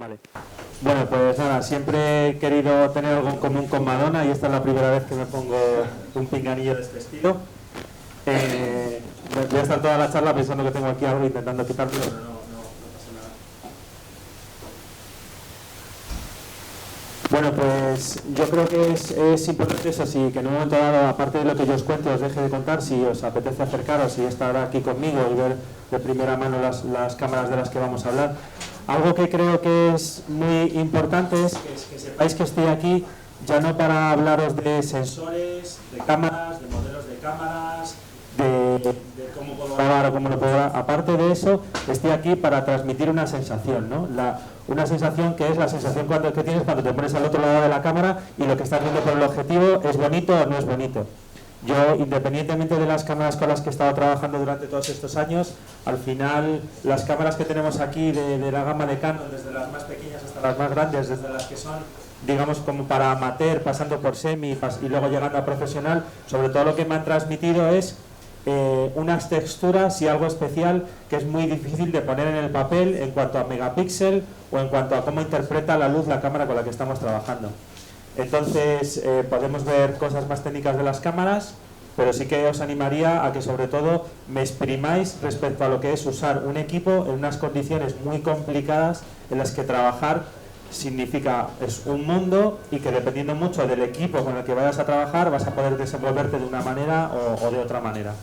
Vale. Bueno, pues nada, siempre he querido tener algo en común con Madonna y esta es la primera vez que me pongo un pinganillo de este estilo. Voy a estar toda la charla pensando que tengo aquí algo intentando quitármelo, pero no pasa nada. Bueno, pues yo creo que es importante eso, sí, que en un momento dado, aparte de lo que yo os cuente, os deje de contar, si os apetece acercaros y estar aquí conmigo y ver de primera mano las cámaras de las que vamos a hablar. Algo que creo que es muy importante es que sepáis que estoy aquí ya no para hablaros de sensores, de cámaras, de modelos de cámaras, de cómo puedo grabar o cómo no puedo grabar. Aparte de eso, estoy aquí para transmitir una sensación, ¿no? Una sensación que es la sensación que tienes cuando te pones al otro lado de la cámara y lo que estás viendo por el objetivo es bonito o no es bonito. Yo, independientemente de las cámaras con las que he estado trabajando durante todos estos años, al final las cámaras que tenemos aquí de la gama de Canon, desde las más pequeñas hasta las más grandes, desde las que son, digamos, como para amateur, pasando por semi y luego llegando a profesional, sobre todo lo que me han transmitido es unas texturas y algo especial que es muy difícil de poner en el papel en cuanto a megapíxel o en cuanto a cómo interpreta la luz la cámara con la que estamos trabajando. Entonces podemos ver cosas más técnicas de las cámaras, pero sí que os animaría a que sobre todo me exprimáis respecto a lo que es usar un equipo en unas condiciones muy complicadas en las que trabajar significa es un mundo y que dependiendo mucho del equipo con el que vayas a trabajar vas a poder desenvolverte de una manera o de otra manera.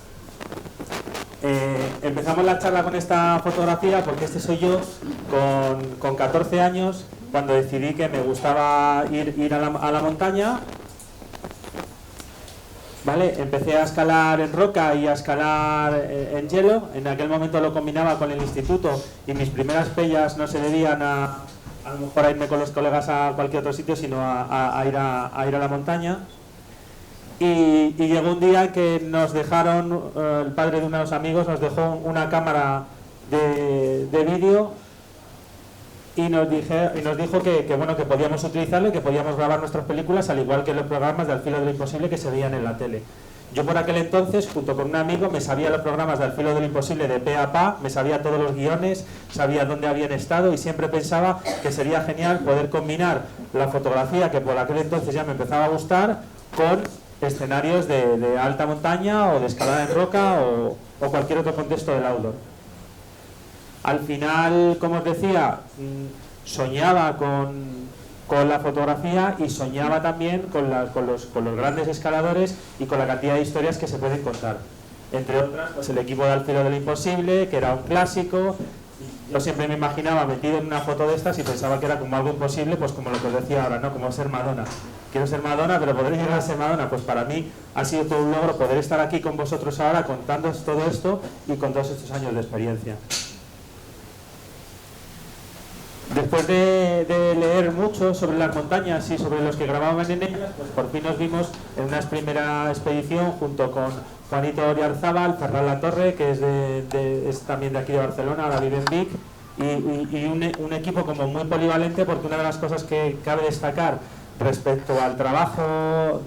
Empezamos la charla con esta fotografía porque este soy yo con 14 años cuando decidí que me gustaba ir a la montaña. ¿Vale? Empecé a escalar en roca y a escalar en hielo. En aquel momento lo combinaba con el instituto y mis primeras pellas no se debían a lo mejor a irme con los colegas a cualquier otro sitio, sino a ir a la montaña. Y llegó un día que nos dejaron, el padre de unos amigos nos dejó una cámara de vídeo y nos dijo que bueno, que podíamos utilizarlo y que podíamos grabar nuestras películas al igual que los programas de Al filo de lo imposible que se veían en la tele. Yo por aquel entonces, junto con un amigo, me sabía los programas de Al filo de lo imposible de pe a pa, me sabía todos los guiones, sabía dónde habían estado y siempre pensaba que sería genial poder combinar la fotografía, que por aquel entonces ya me empezaba a gustar, con escenarios de alta montaña o de escalada en roca o cualquier otro contexto del outdoor. Al final, como os decía, soñaba con la fotografía y soñaba también con los grandes escaladores y con la cantidad de historias que se pueden contar. Entre otras, pues el equipo de Al filo de lo imposible, que era un clásico. Yo siempre me imaginaba metido en una foto de estas y pensaba que era como algo imposible, pues como lo que os decía ahora, ¿no? Como ser Madonna. Quiero ser Madonna, pero poder llegar a ser Madonna, pues para mí ha sido todo un logro poder estar aquí con vosotros ahora contándoos todo esto y con todos estos años de experiencia. Después de leer mucho sobre las montañas y sobre los que grababan en ellas, pues por fin nos vimos en una primera expedición junto con Juanito Oriarzábal, Ferran Latorre, que es también de aquí de Barcelona, ahora vive en Vic, y un equipo como muy polivalente, porque una de las cosas que cabe destacar respecto al trabajo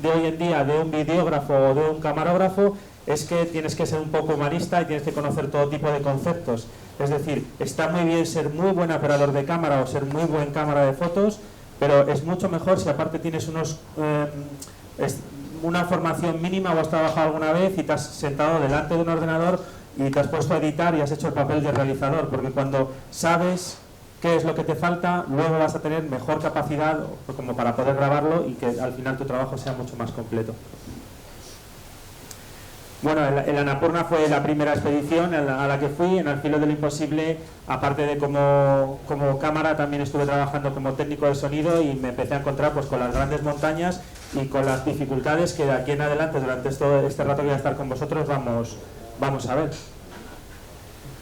de hoy en día de un videógrafo o de un camarógrafo es que tienes que ser un poco humanista y tienes que conocer todo tipo de conceptos. Es decir, está muy bien ser muy buen operador de cámara o ser muy buen cámara de fotos, pero es mucho mejor si aparte tienes una formación mínima o has trabajado alguna vez y te has sentado delante de un ordenador y te has puesto a editar y has hecho el papel de realizador, porque cuando sabes qué es lo que te falta, luego vas a tener mejor capacidad como para poder grabarlo y que al final tu trabajo sea mucho más completo. Bueno, el Annapurna fue la primera expedición a la que fui. En Al filo de lo imposible, aparte de como cámara, también estuve trabajando como técnico de sonido y me empecé a encontrar pues con las grandes montañas y con las dificultades que de aquí en adelante, durante este rato que voy a estar con vosotros, vamos a ver.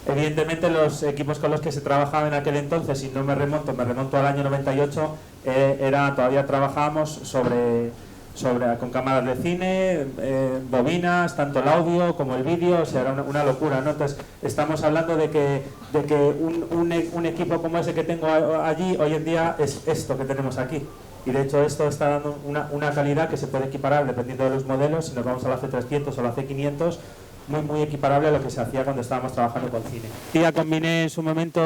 Evidentemente los equipos con los que se trabajaba en aquel entonces, y no me remonto al año 98, todavía trabajábamos con cámaras de cine, bobinas, tanto el audio como el vídeo, o sea, era una locura, ¿no? Entonces, estamos hablando de que un equipo como ese que tengo allí, hoy en día es esto que tenemos aquí. Y de hecho esto está dando una calidad que se puede equiparar dependiendo de los modelos. Si nos vamos a la C300 o la C500, muy equiparable a lo que se hacía cuando estábamos trabajando con cine. Ya combiné en su momento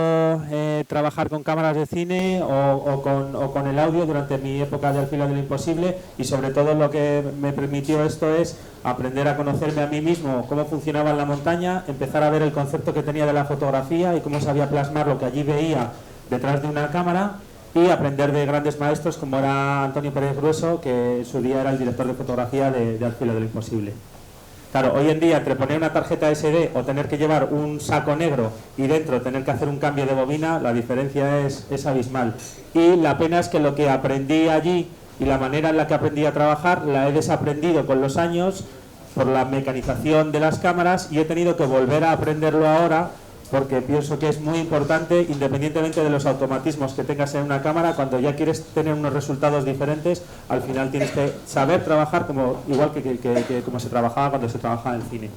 trabajar con cámaras de cine o con el audio durante mi época de Al filo de lo imposible, y sobre todo lo que me permitió esto es aprender a conocerme a mí mismo, cómo funcionaba en la montaña, empezar a ver el concepto que tenía de la fotografía y cómo sabía plasmar lo que allí veía detrás de una cámara, y aprender de grandes maestros como era Antonio Pérez Grueso, que en su día era el director de fotografía de Al filo de lo imposible. Claro, hoy en día, entre poner una tarjeta SD o tener que llevar un saco negro y dentro tener que hacer un cambio de bobina, la diferencia es abismal. Y la pena es que lo que aprendí allí y la manera en la que aprendí a trabajar la he desaprendido con los años por la mecanización de las cámaras, y he tenido que volver a aprenderlo ahora, porque pienso que es muy importante, independientemente de los automatismos que tengas en una cámara. Cuando ya quieres tener unos resultados diferentes, al final tienes que saber trabajar igual que como se trabajaba cuando se trabajaba en el cine.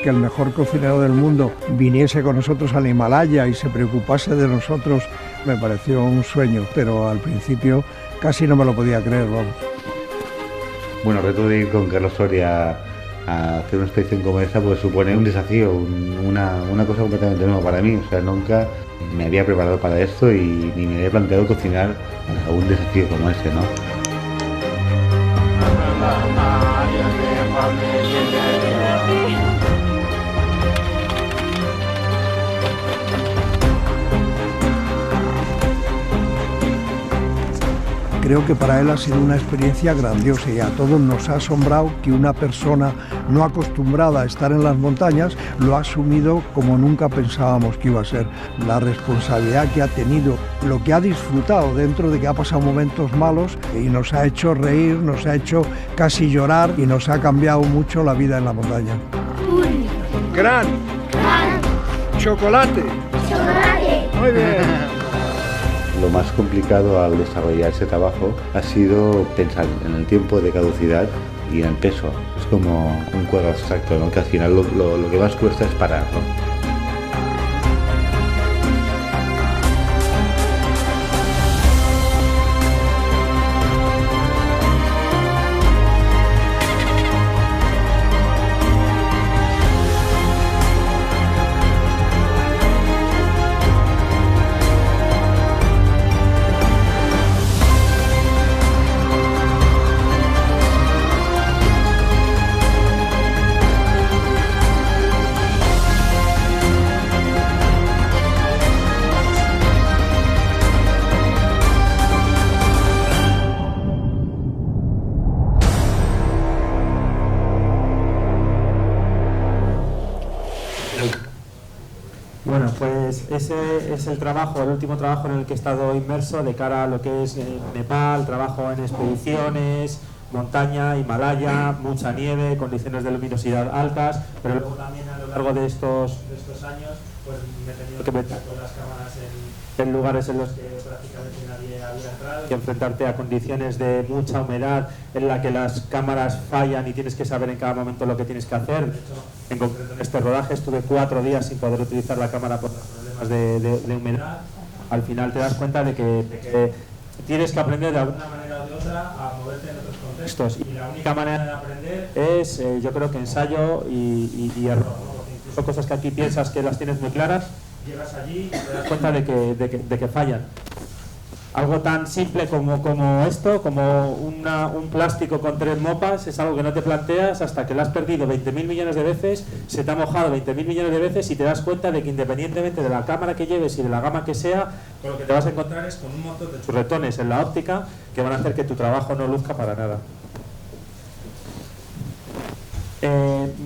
Que el mejor cocinero del mundo viniese con nosotros al Himalaya y se preocupase de nosotros me pareció un sueño, pero al principio casi no me lo podía creer, vamos. Bueno, el reto de ir con Carlos Soria a hacer una expedición como esta pues supone un desafío, una cosa completamente nueva para mí. O sea, nunca me había preparado para esto y ni me había planteado cocinar a un desafío como este, ¿no? Creo que para él ha sido una experiencia grandiosa y a todos nos ha asombrado que una persona no acostumbrada a estar en las montañas lo ha asumido como nunca pensábamos que iba a ser. La responsabilidad que ha tenido, lo que ha disfrutado dentro de que ha pasado momentos malos y nos ha hecho reír, nos ha hecho casi llorar y nos ha cambiado mucho la vida en la montaña. Gran. Chocolate. Muy bien. Lo más complicado al desarrollar ese trabajo ha sido pensar en el tiempo de caducidad y en el peso. Es como un cuadro abstracto, ¿no? Que al final lo que más cuesta es parar, ¿no? Bueno, pues ese es el trabajo, el último trabajo en el que he estado inmerso de cara a lo que es Nepal, trabajo en expediciones, montaña, Himalaya, mucha nieve, condiciones de luminosidad altas, pero luego también a lo largo de estos años pues me he tenido que meter con las cámaras en lugares en los que prácticamente nadie había entrado y enfrentarte a condiciones de mucha humedad en la que las cámaras fallan y tienes que saber en cada momento lo que tienes que hacer. De hecho, en concreto en este rodaje estuve 4 días sin poder utilizar la cámara por los problemas de humedad. Al final te das cuenta de que tienes que aprender de alguna manera o de otra a moverte en otros contextos, y la única manera de aprender es yo creo que ensayo y error, ¿no? Porque incluso cosas que aquí piensas que las tienes muy claras, llegas allí y te das cuenta de que fallan. Algo tan simple como esto, como un plástico con 3 mopas, es algo que no te planteas hasta que lo has perdido 20.000 millones de veces, se te ha mojado 20.000 millones de veces y te das cuenta de que independientemente de la cámara que lleves y de la gama que sea, con lo que te vas a encontrar es con un montón de churretones en la óptica que van a hacer que tu trabajo no luzca para nada.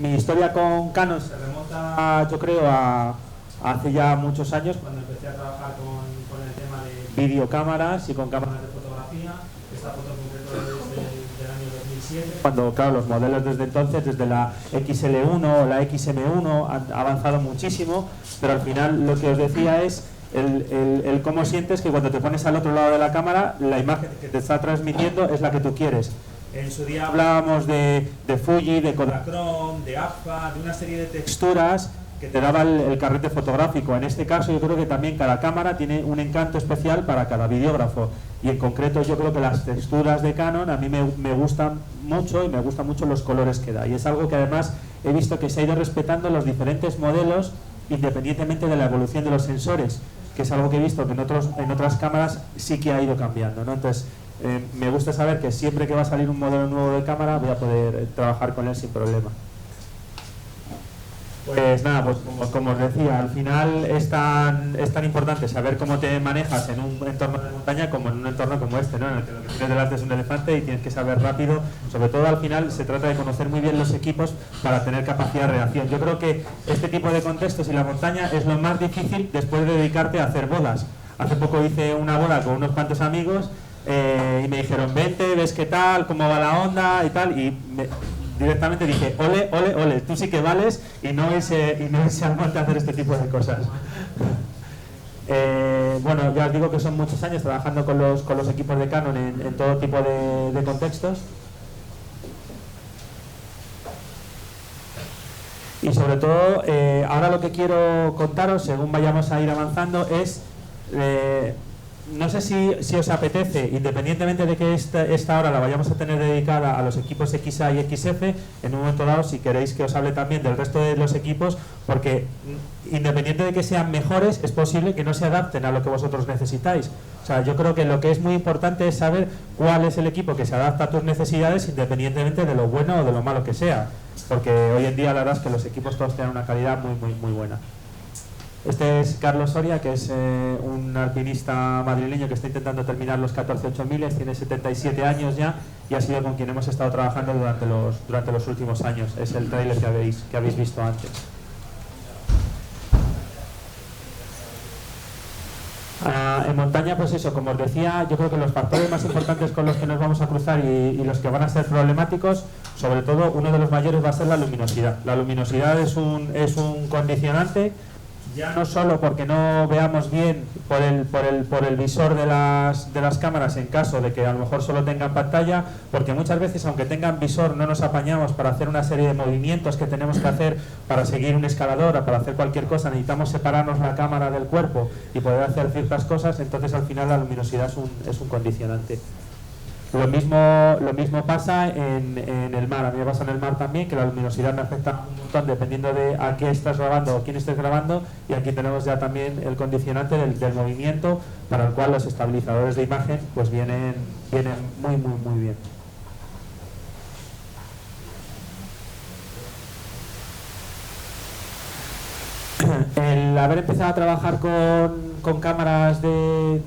Mi historia con Canon se remonta, yo creo, a hace ya muchos años, cuando empecé a trabajar con el tema de videocámaras y con cámaras de fotografía. Esta foto concreto es del año 2007, cuando, claro, los modelos desde entonces, desde la XL1 o la XM1, han avanzado muchísimo, pero al final lo que os decía es el cómo sientes que cuando te pones al otro lado de la cámara, la imagen que te está transmitiendo es la que tú quieres. En su día hablábamos de Fuji, de Kodachrome, de Agfa, de una serie de texturas que te daba el carrete fotográfico. En este caso yo creo que también cada cámara tiene un encanto especial para cada videógrafo, y en concreto yo creo que las texturas de Canon a mí me gustan mucho, y me gustan mucho los colores que da, y es algo que además he visto que se ha ido respetando en los diferentes modelos independientemente de la evolución de los sensores, que es algo que he visto que en otras cámaras sí que ha ido cambiando, ¿no? Entonces me gusta saber que siempre que va a salir un modelo nuevo de cámara voy a poder trabajar con él sin problema. Pues nada, pues como os decía, al final es tan importante saber cómo te manejas en un entorno de montaña como en un entorno como este, ¿no? En el que lo que tienes delante es un elefante y tienes que saber rápido. Sobre todo al final se trata de conocer muy bien los equipos para tener capacidad de reacción. Yo creo que este tipo de contextos y la montaña es lo más difícil después de dedicarte a hacer bodas. Hace poco hice una boda con unos cuantos amigos y me dijeron, vente, ves qué tal, cómo va la onda y tal, y directamente dije, ole, ole, ole, tú sí que vales, y no ese al monte a hacer este tipo de cosas. Bueno, ya os digo que son muchos años trabajando con los equipos de Canon en todo tipo de contextos. Y sobre todo, ahora lo que quiero contaros, según vayamos a ir avanzando, es... no sé si os apetece, independientemente de que esta hora la vayamos a tener dedicada a los equipos XA y XF, en un momento dado, si queréis que os hable también del resto de los equipos, porque independiente de que sean mejores, es posible que no se adapten a lo que vosotros necesitáis. O sea, yo creo que lo que es muy importante es saber cuál es el equipo que se adapta a tus necesidades, independientemente de lo bueno o de lo malo que sea, porque hoy en día la verdad es que los equipos todos tienen una calidad muy, muy, muy buena. Este es Carlos Soria, que es un alpinista madrileño que está intentando terminar los 14.8000, tiene 77 años ya y ha sido con quien hemos estado trabajando durante los últimos años. Es el trailer que habéis visto antes. En montaña, pues eso, como os decía, yo creo que los factores más importantes con los que nos vamos a cruzar y los que van a ser problemáticos, sobre todo uno de los mayores va a ser la luminosidad. La luminosidad es un condicionante, ya no solo porque no veamos bien por el visor de las cámaras en caso de que a lo mejor solo tengan pantalla, porque muchas veces aunque tengan visor no nos apañamos para hacer una serie de movimientos que tenemos que hacer para seguir un escalador o para hacer cualquier cosa, necesitamos separarnos la cámara del cuerpo y poder hacer ciertas cosas, entonces al final la luminosidad es un condicionante. Lo mismo pasa en el mar. A mí me pasa en el mar también, que la luminosidad me afecta un montón dependiendo de a qué estás grabando o quién estés grabando, y aquí tenemos ya también el condicionante del movimiento, para el cual los estabilizadores de imagen pues vienen muy, muy, muy bien. El haber empezado a trabajar con cámaras de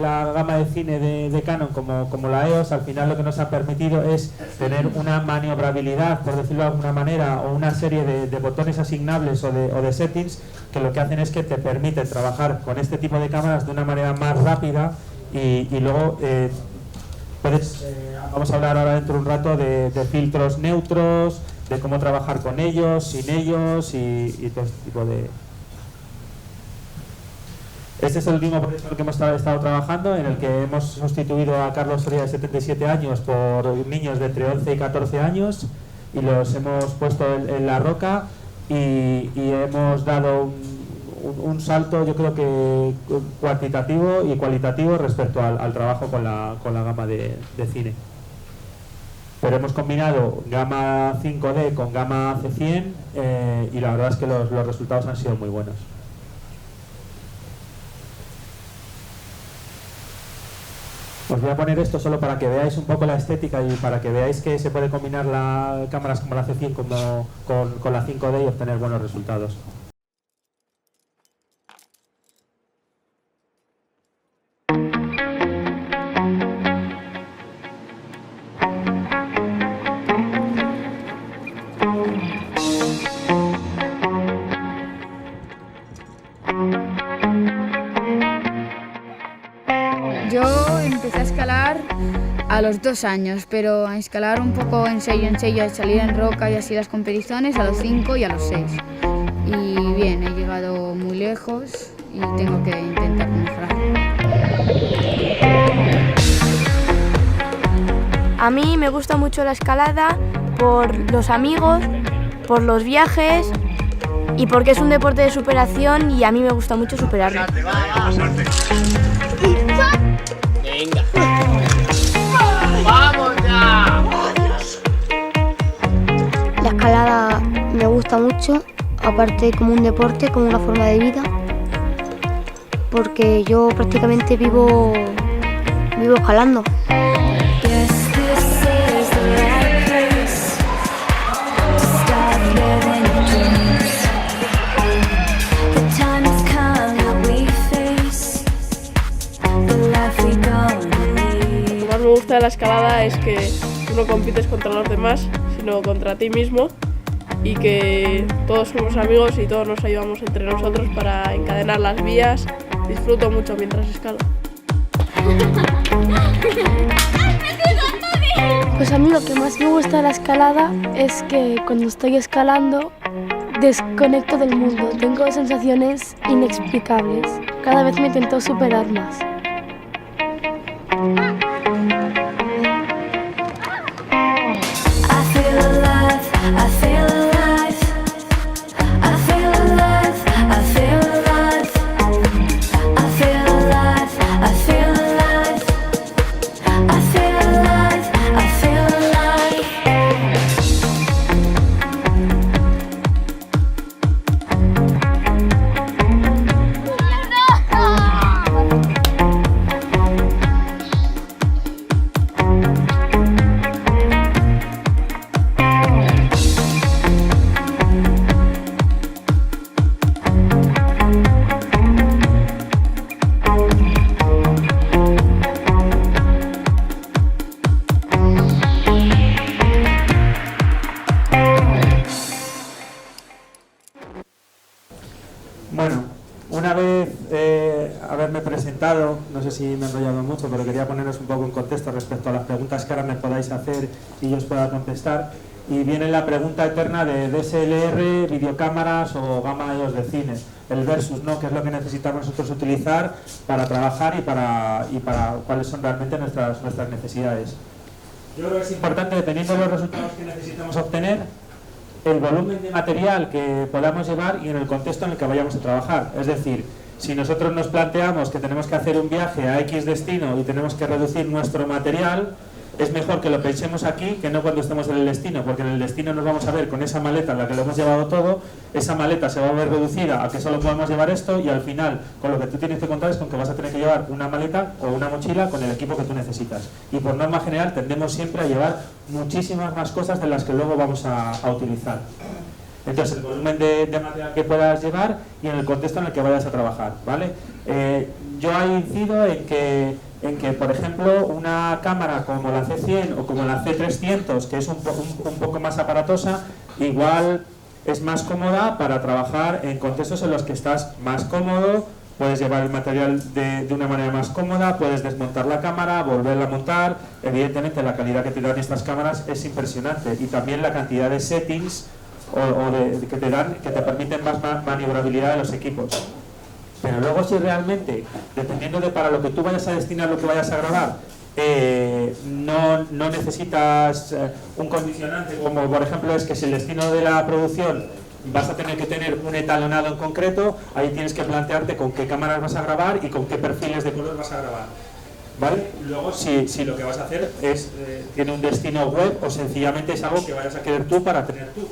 la gama de cine de Canon como la EOS, al final lo que nos ha permitido es tener una maniobrabilidad, por decirlo de alguna manera, o una serie de botones asignables o de settings que lo que hacen es que te permiten trabajar con este tipo de cámaras de una manera más rápida y luego vamos a hablar ahora dentro de un rato de filtros neutros, de cómo trabajar con ellos, sin ellos y todo este tipo de... Este es el último proyecto en el que hemos estado trabajando, en el que hemos sustituido a Carlos Soria de 77 años por niños de entre 11 y 14 años y los hemos puesto en la roca y hemos dado un salto, yo creo que cuantitativo y cualitativo respecto al trabajo con la gama de cine. Pero hemos combinado gama 5D con gama C100 y la verdad es que los resultados han sido muy buenos. Os voy a poner esto solo para que veáis un poco la estética y para que veáis que se puede combinar cámaras como la C100 con la 5D y obtener buenos resultados. Yo empecé a escalar a los 2 años, pero a escalar un poco en serio, a salir en roca y así las competiciones a los 5 y a los 6. Y bien, he llegado muy lejos y tengo que intentar mejorar. A mí me gusta mucho la escalada por los amigos, por los viajes y porque es un deporte de superación y a mí me gusta mucho superarlo. Venga. ¡Vamos ya! La escalada me gusta mucho, aparte como un deporte, como una forma de vida, porque yo prácticamente vivo escalando. Lo que más me gusta de la escalada es que tú no compites contra los demás, sino contra ti mismo, y que todos somos amigos y todos nos ayudamos entre nosotros para encadenar las vías. Disfruto mucho mientras escalo. Pues a mí lo que más me gusta de la escalada es que cuando estoy escalando desconecto del mundo, tengo sensaciones inexplicables. Cada vez me intento superar más. Bueno, una vez haberme presentado, no sé si me he enrollado mucho, pero quería poneros un poco en contexto respecto a las preguntas que ahora me podáis hacer y yo os pueda contestar. Y viene la pregunta eterna de DSLR, videocámaras o gama de de cine, el versus, ¿no? ¿Qué es lo que necesitamos nosotros utilizar para trabajar y para cuáles son realmente nuestras necesidades? Yo creo que es importante, dependiendo de los resultados que necesitamos obtener, el volumen de material que podamos llevar y en el contexto en el que vayamos a trabajar. Es decir, si nosotros nos planteamos que tenemos que hacer un viaje a X destino y tenemos que reducir nuestro material, es mejor que lo pensemos aquí que no cuando estemos en el destino, porque en el destino nos vamos a ver con esa maleta en la que lo hemos llevado todo, esa maleta se va a ver reducida a que solo podemos llevar esto y al final con lo que tú tienes que contar es con que vas a tener que llevar una maleta o una mochila con el equipo que tú necesitas. Y por norma general tendemos siempre a llevar muchísimas más cosas de las que luego vamos a utilizar. Entonces el volumen de material que puedas llevar y en el contexto en el que vayas a trabajar, ¿vale? Yo he incido en que, por ejemplo, una cámara como la C100 o como la C300, que es un poco más aparatosa, igual es más cómoda para trabajar en contextos en los que estás más cómodo, puedes llevar el material de una manera más cómoda, puedes desmontar la cámara, volverla a montar. Evidentemente la calidad que te dan estas cámaras es impresionante y también la cantidad de settings que te permiten más maniobrabilidad de los equipos. Pero luego si realmente, dependiendo de para lo que tú vayas a destinar lo que vayas a grabar, no necesitas un condicionante, como por ejemplo es que si el destino de la producción vas a tener que tener un etalonado en concreto, ahí tienes que plantearte con qué cámaras vas a grabar y con qué perfiles de color vas a grabar. ¿Vale? Luego si lo que vas a hacer tiene un destino web o sencillamente es algo que vayas a querer tú para tener tú.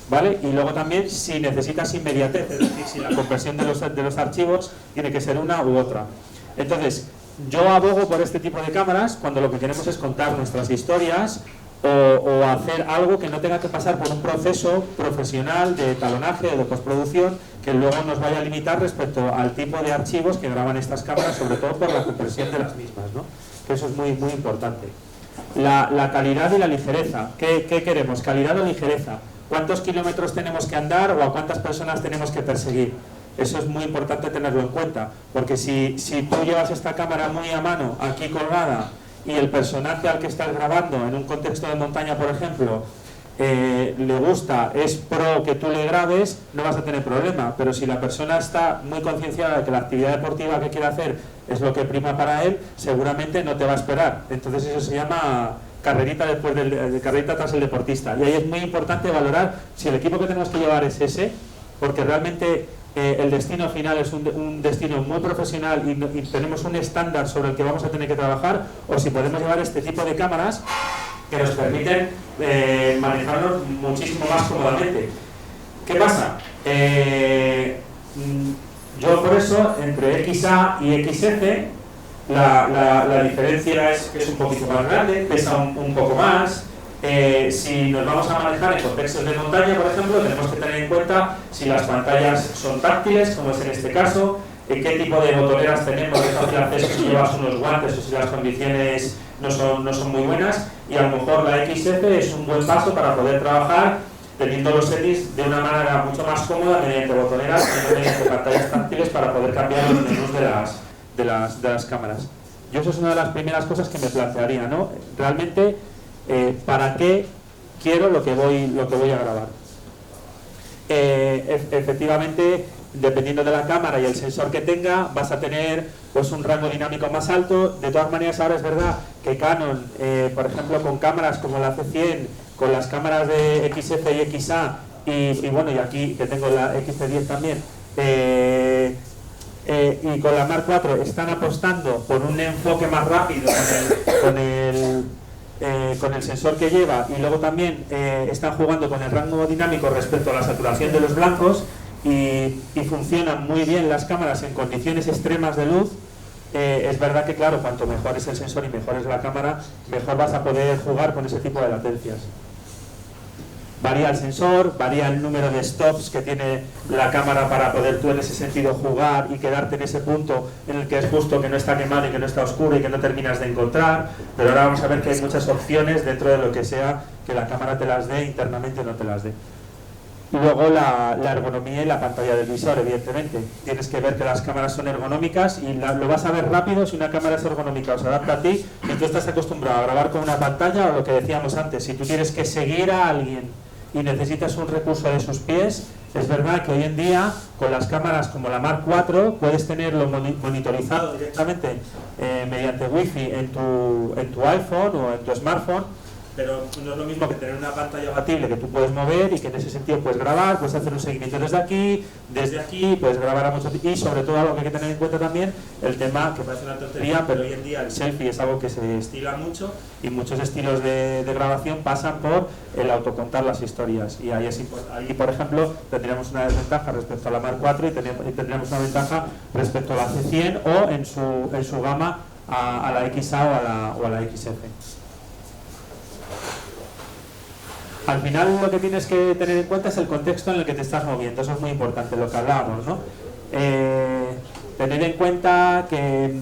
¿Vale? Y luego también si necesitas inmediatez, es decir, si la conversión de los archivos tiene que ser una u otra. Entonces, yo abogo por este tipo de cámaras cuando lo que queremos es contar nuestras historias o hacer algo que no tenga que pasar por un proceso profesional de talonaje o de postproducción que luego nos vaya a limitar respecto al tipo de archivos que graban estas cámaras, sobre todo por la compresión de las mismas, ¿no? Que eso es muy, muy importante. La calidad y la ligereza. ¿Qué queremos? ¿Calidad o ligereza? ¿Cuántos kilómetros tenemos que andar o a cuántas personas tenemos que perseguir? Eso es muy importante tenerlo en cuenta, porque si tú llevas esta cámara muy a mano, aquí colgada, y el personaje al que estás grabando, en un contexto de montaña, por ejemplo, le gusta, es pro que tú le grabes, no vas a tener problema. Pero si la persona está muy concienciada de que la actividad deportiva que quiere hacer es lo que prima para él, seguramente no te va a esperar. Entonces eso se llama carrerita carrerita tras el deportista. Y ahí es muy importante valorar si el equipo que tenemos que llevar es ese porque realmente el destino final es un destino muy profesional y tenemos un estándar sobre el que vamos a tener que trabajar, o si podemos llevar este tipo de cámaras que nos permiten manejarlos muchísimo más cómodamente. ¿Qué pasa? Yo por eso, entre XA y XF, la diferencia es que es un poquito más grande, pesa un poco más. Si nos vamos a manejar en contextos de montaña, por ejemplo, tenemos que tener en cuenta si las pantallas son táctiles, como es en este caso, qué tipo de botoneras tenemos, qué fácil acceso, si llevas unos guantes o si las condiciones no son muy buenas, y a lo mejor la XF es un buen paso para poder trabajar teniendo los settings de una manera mucho más cómoda mediante botoneras y no mediante pantallas táctiles para poder cambiar los menús de las cámaras. Yo eso es una de las primeras cosas que me plantearía, ¿no? Realmente, ¿para qué quiero lo que voy a grabar? Efectivamente, dependiendo de la cámara y el sensor que tenga, vas a tener pues un rango dinámico más alto. De todas maneras, ahora es verdad que Canon, por ejemplo, con cámaras como la C100, con las cámaras de XF y XA, y bueno, y aquí que tengo la XT10 también, y con la Mark IV están apostando por un enfoque más rápido con el sensor que lleva, y luego también están jugando con el rango dinámico respecto a la saturación de los blancos, y funcionan muy bien las cámaras en condiciones extremas de luz. Es verdad que, claro, cuanto mejor es el sensor y mejor es la cámara, mejor vas a poder jugar con ese tipo de latencias. Varía el sensor, varía el número de stops que tiene la cámara para poder tú en ese sentido jugar y quedarte en ese punto en el que es justo, que no está quemado y que no está oscuro y que no terminas de encontrar. Pero ahora vamos a ver que hay muchas opciones dentro de lo que sea que la cámara te las dé, internamente no te las dé. Y luego la ergonomía y la pantalla del visor, evidentemente. Tienes que ver que las cámaras son ergonómicas, y lo vas a ver rápido si una cámara es ergonómica o se adapta a ti y tú estás acostumbrado a grabar con una pantalla, o lo que decíamos antes, si tú tienes que seguir a alguien y necesitas un recurso de sus pies. Es verdad que hoy en día con las cámaras como la Mark IV puedes tenerlo monitorizado directamente mediante Wi-Fi en tu iPhone o en tu smartphone, pero no es lo mismo que tener una pantalla abatible que tú puedes mover y que en ese sentido puedes grabar, puedes hacer un seguimiento desde aquí, puedes grabar a muchos, y sobre todo algo que hay que tener en cuenta también, el tema que parece una tontería, pero hoy en día el selfie es algo que se estila mucho, y muchos estilos de grabación pasan por el autocontar las historias, y ahí por ejemplo tendríamos una desventaja respecto a la Mark IV y tendríamos una ventaja respecto a la C100 o en su gama a la XA o a la XF. Al final lo que tienes que tener en cuenta es el contexto en el que te estás moviendo. Eso es muy importante, lo que hablábamos, ¿no? Tener en cuenta que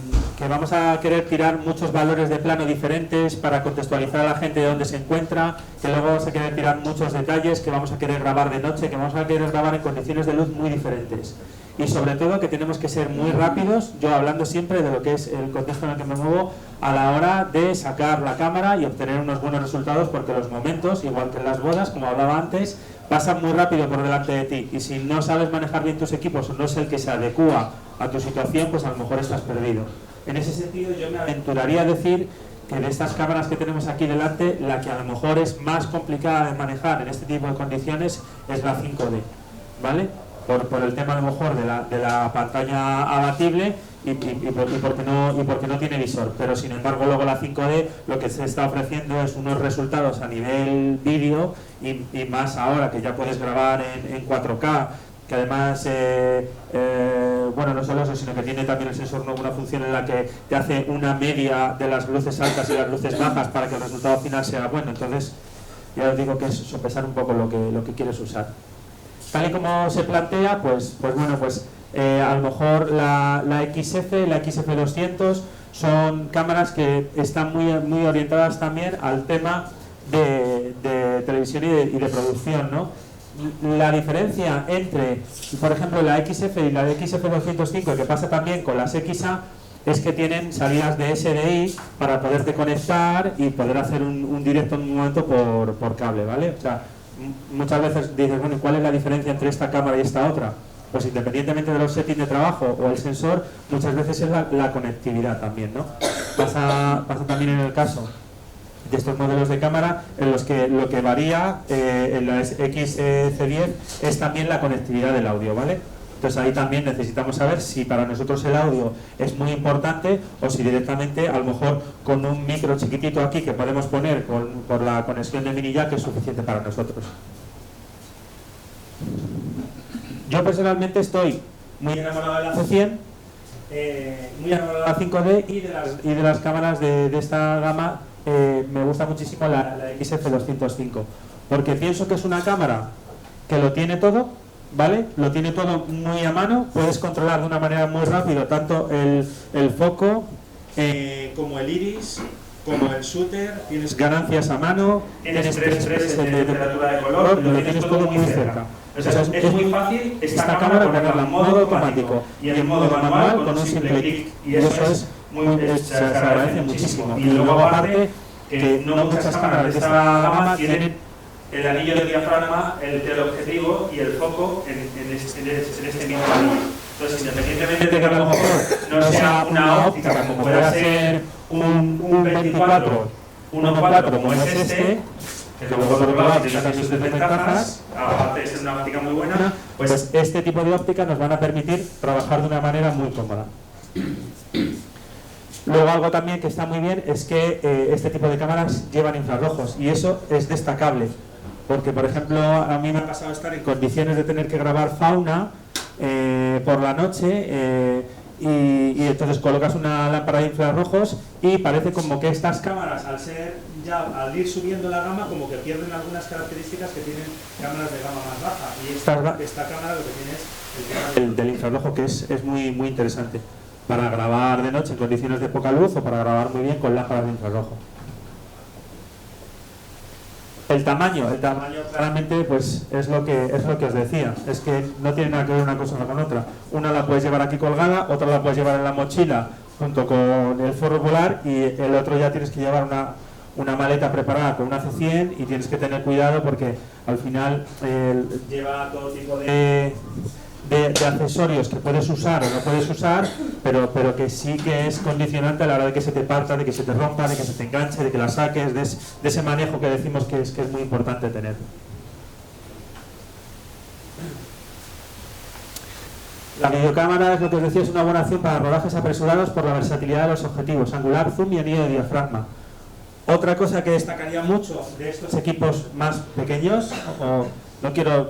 vamos a querer tirar muchos valores de plano diferentes para contextualizar a la gente de dónde se encuentra, que luego vamos a querer tirar muchos detalles, que vamos a querer grabar de noche, que vamos a querer grabar en condiciones de luz muy diferentes. Y sobre todo que tenemos que ser muy rápidos, yo hablando siempre de lo que es el contexto en el que me muevo, a la hora de sacar la cámara y obtener unos buenos resultados, porque los momentos, igual que en las bodas, como hablaba antes, pasan muy rápido por delante de ti, y si no sabes manejar bien tus equipos o no es el que se adecúa a tu situación, pues a lo mejor estás perdido. En ese sentido yo me aventuraría a decir que de estas cámaras que tenemos aquí delante, la que a lo mejor es más complicada de manejar en este tipo de condiciones es la 5D, ¿vale? Por el tema a lo mejor de la pantalla abatible y porque no tiene visor, pero sin embargo luego la 5D lo que se está ofreciendo es unos resultados a nivel vídeo, y más ahora que ya puedes grabar en 4K, que además bueno, no solo eso, sino que tiene también el sensor nuevo una función en la que te hace una media de las luces altas y las luces bajas para que el resultado final sea bueno. Entonces ya os digo que es sopesar un poco lo que quieres usar. Tal y como se plantea, pues bueno, a lo mejor la XF, la XF200 son cámaras que están muy orientadas también al tema de televisión y de producción, ¿no? La diferencia entre, por ejemplo, la XF y la XF205, que pasa también con las XA, es que tienen salidas de SDI para poderte conectar y poder hacer un directo en un momento por cable, ¿vale? O sea, muchas veces dices, bueno, ¿y cuál es la diferencia entre esta cámara y esta otra? Pues independientemente de los settings de trabajo o el sensor, muchas veces es la conectividad también, ¿no? Pasa también en el caso de estos modelos de cámara, en los que lo que varía en la XC10 es también la conectividad del audio, ¿vale? Entonces ahí también necesitamos saber si para nosotros el audio es muy importante o si directamente a lo mejor con un micro chiquitito aquí que podemos poner por la conexión de mini jack es suficiente para nosotros. Yo personalmente estoy muy enamorado de la C100, muy enamorado de la 5D y de las cámaras de esta gama. Me gusta muchísimo la XF205 porque pienso que es una cámara que lo tiene todo, ¿vale? Lo tiene todo muy a mano, puedes controlar de una manera muy rápida tanto el foco como el iris, como el shooter, tienes ganancias a mano, tienes tres de temperatura de color, lo tienes todo muy cerca. O sea, es muy fácil esta cámara ponerla en modo automático y en modo manual con un simple clic, y eso es se agradece muchísimo. Y luego aparte que no muchas cámaras de esta gama tienen el anillo de diafragma, el teleobjetivo y el foco en este mismo anillo. Entonces, independientemente de que a lo mejor no sea una óptica como pueda ser un 24, 1.4 como es este, que luego por otro lado tiene también sus desventajas, aparte de ser una óptica muy buena, pues este tipo de ópticas nos van a permitir trabajar de una manera muy cómoda. Luego algo también que está muy bien es que este tipo de cámaras llevan infrarrojos y eso es destacable porque, por ejemplo, a mí me ha pasado estar en condiciones de tener que grabar fauna por la noche y entonces colocas una lámpara de infrarrojos y parece como que estas cámaras al ir subiendo la gama como que pierden algunas características que tienen cámaras de gama más baja y esta cámara lo que tiene es el tema del infrarrojo, que es muy, muy interesante para grabar de noche en condiciones de poca luz o para grabar muy bien con lámparas de infrarrojo. El tamaño claramente pues es lo que os decía, es que no tiene nada que ver una cosa con otra. Una la puedes llevar aquí colgada, otra la puedes llevar en la mochila junto con el forro polar y el otro ya tienes que llevar una maleta preparada con una C100 y tienes que tener cuidado porque al final lleva todo tipo de accesorios que puedes usar o no puedes usar, pero que sí que es condicionante a la hora de que se te parta, de que se te rompa, de que se te enganche, de que la saques, de ese manejo que decimos que es muy importante tener. La videocámara, es lo que os decía, es una buena opción para rodajes apresurados por la versatilidad de los objetivos, angular, zoom y anillo de diafragma. Otra cosa que destacaría mucho de estos equipos más pequeños,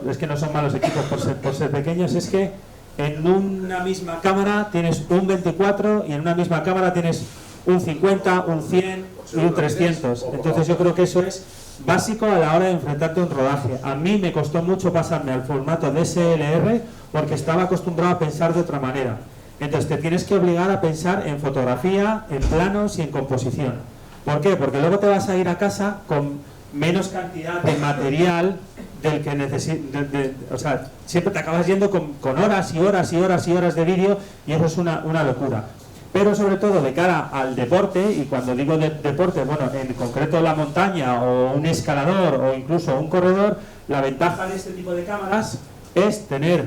es que no son malos equipos por ser pequeños, es que en una misma cámara tienes un 24 y en una misma cámara tienes un 50, un 100 y un 300. Entonces yo creo que eso es básico a la hora de enfrentarte a un rodaje. A mí me costó mucho pasarme al formato DSLR porque estaba acostumbrado a pensar de otra manera. Entonces te tienes que obligar a pensar en fotografía, en planos y en composición. ¿Por qué? Porque luego te vas a ir a casa con menos cantidad de material del que necesitas, o sea, siempre te acabas yendo con horas y horas y horas y horas de vídeo y eso es una locura. Pero sobre todo de cara al deporte, y cuando digo deporte, bueno, en concreto la montaña o un escalador o incluso un corredor, la ventaja de este tipo de cámaras es tener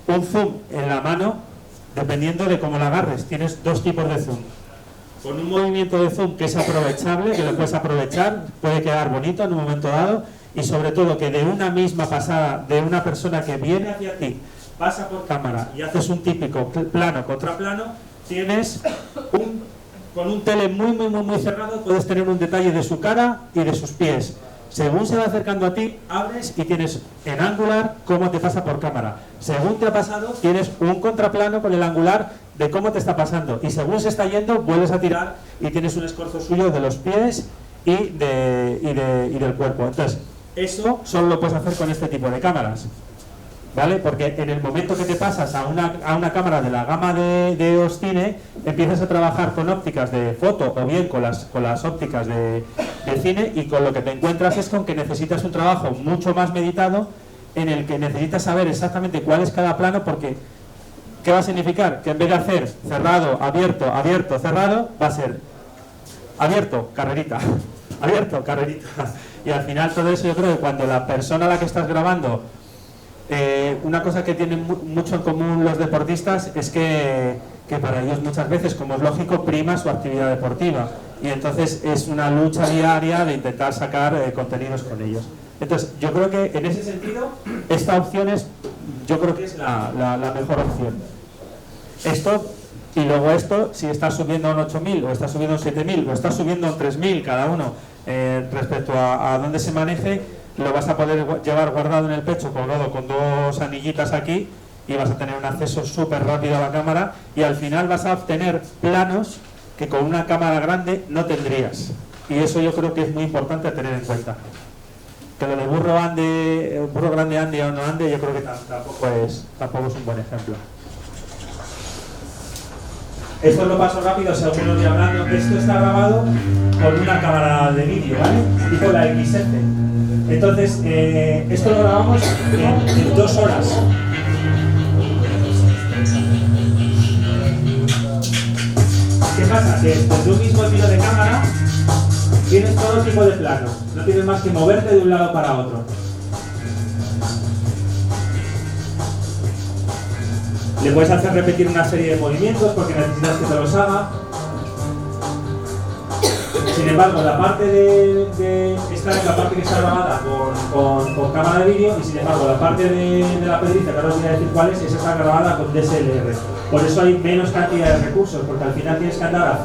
un zoom en la mano, dependiendo de cómo la agarres. Tienes dos tipos de zoom. Con un movimiento de zoom que es aprovechable, que lo puedes aprovechar, puede quedar bonito en un momento dado, y sobre todo que de una misma pasada de una persona que viene hacia ti, pasa por cámara y haces un típico plano contra plano, tienes con un tele muy cerrado, puedes tener un detalle de su cara y de sus pies. Según se va acercando a ti, abres y tienes en angular cómo te pasa por cámara. Según te ha pasado, tienes un contraplano con el angular de cómo te está pasando. Y según se está yendo, vuelves a tirar y tienes un escorzo suyo de los pies y del cuerpo. Entonces, eso solo lo puedes hacer con este tipo de cámaras, ¿vale? Porque en el momento que te pasas a una cámara de la gama de Ostine, empiezas a trabajar con ópticas de foto o bien con las ópticas de cine, y con lo que te encuentras es con que necesitas un trabajo mucho más meditado en el que necesitas saber exactamente cuál es cada plano, porque ¿qué va a significar? Que en vez de hacer cerrado, abierto, abierto, cerrado, va a ser abierto, carrerita, abierto, carrerita. Y al final todo eso, yo creo que cuando la persona a la que estás grabando, una cosa que tienen mucho en común los deportistas es que para ellos muchas veces, como es lógico, prima su actividad deportiva. y entonces es una lucha diaria de intentar sacar contenidos con ellos. Entonces yo creo que en ese sentido esta opción es, yo creo que es la mejor opción. Esto y luego esto, si estás subiendo a un 8000 o estás subiendo a un 7000 o estás subiendo a un 3000 cada uno, respecto a dónde se maneje, lo vas a poder llevar guardado en el pecho, colgado con dos anillitas aquí, y vas a tener un acceso súper rápido a la cámara, y al final vas a obtener planos que con una cámara grande no tendrías, y eso yo creo que es muy importante tener en cuenta. Que lo de burro grande ande o no ande, yo creo que tampoco es un buen ejemplo. Esto lo paso rápido, si alguno voy hablando. Esto está grabado con una cámara de vídeo, ¿vale? Tipo la XF. Entonces, esto lo grabamos en 2 horas. ¿Qué pasa? Que desde un mismo tiro de cámara tienes todo tipo de planos. No tienes más que moverte de un lado para otro. Le puedes hacer repetir una serie de movimientos porque necesitas que te los haga. Sin embargo, la parte esta es la parte que está grabada con cámara de vídeo, y sin embargo la parte de la pedriza, que ahora os voy a decir cuál es, esa está grabada con DSLR. Por eso hay menos cantidad de recursos, porque al final tienes que andar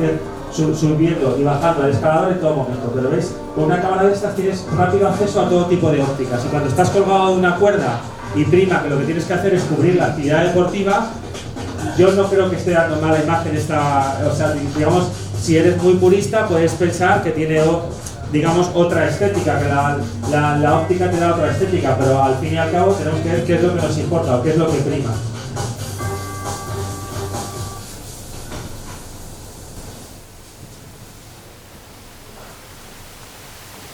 subiendo y bajando el escalador en todo momento. Pero veis, con una cámara de estas tienes rápido acceso a todo tipo de ópticas, y cuando estás colgado de una cuerda y prima que lo que tienes que hacer es cubrir la actividad deportiva, yo no creo que esté dando mala imagen esta, o sea, digamos, si eres muy purista puedes pensar que tiene, digamos, otra estética, que la óptica te da otra estética, pero al fin y al cabo tenemos que ver qué es lo que nos importa o qué es lo que prima.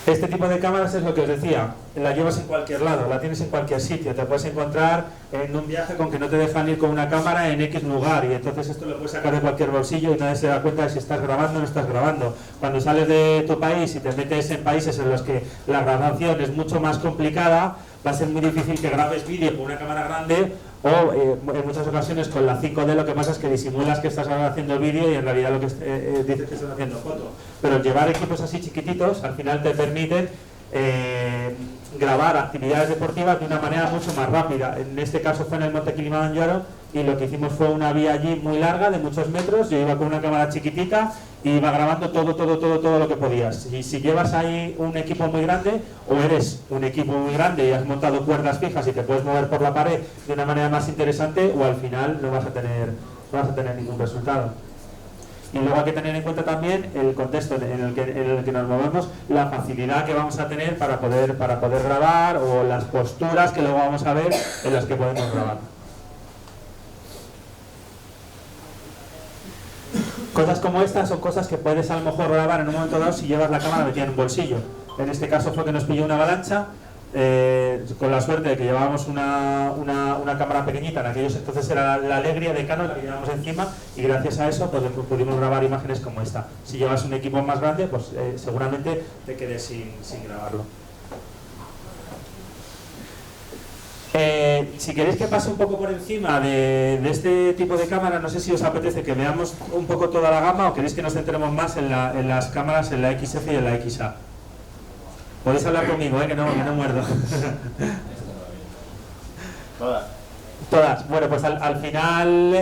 Este tipo de cámaras es lo que os decía, la llevas en cualquier lado, la tienes en cualquier sitio, te puedes encontrar en un viaje con que no te dejan ir con una cámara en X lugar, y entonces esto lo puedes sacar de cualquier bolsillo y nadie se da cuenta de si estás grabando o no estás grabando. Cuando sales de tu país y te metes en países en los que la grabación es mucho más complicada, va a ser muy difícil que grabes vídeo con una cámara grande, o en muchas ocasiones con la 5D lo que pasa es que disimulas que estás haciendo vídeo y en realidad lo que dices que estás haciendo foto. Pero llevar equipos así chiquititos al final te permiten grabar actividades deportivas de una manera mucho más rápida. En este caso fue en el Monte Kilimanjaro, y lo que hicimos fue una vía allí muy larga, de muchos metros. Yo iba con una cámara chiquitita y iba grabando todo lo que podías. Y si llevas ahí un equipo muy grande, o eres un equipo muy grande y has montado cuerdas fijas y te puedes mover por la pared de una manera más interesante, o al final no vas a tener ningún resultado. Y luego hay que tener en cuenta también el contexto en el que nos movemos, la facilidad que vamos a tener para poder grabar, o las posturas que luego vamos a ver en las que podemos grabar. Cosas como estas son cosas que puedes a lo mejor grabar en un momento dado si llevas la cámara metida en un bolsillo. En este caso fue que nos pilló una avalancha, con la suerte de que llevábamos una cámara pequeñita, en aquellos entonces era la Alegria de Canon la que llevábamos encima, y gracias a eso pues, pudimos grabar imágenes como esta. Si llevas un equipo más grande, pues seguramente te quedes sin grabarlo. Si queréis que pase un poco por encima de este tipo de cámara, no sé si os apetece que veamos un poco toda la gama, o queréis que nos centremos más en las cámaras, en la XF y en la XA. Podéis hablar conmigo, que no muerdo. Todas. Bueno, pues al final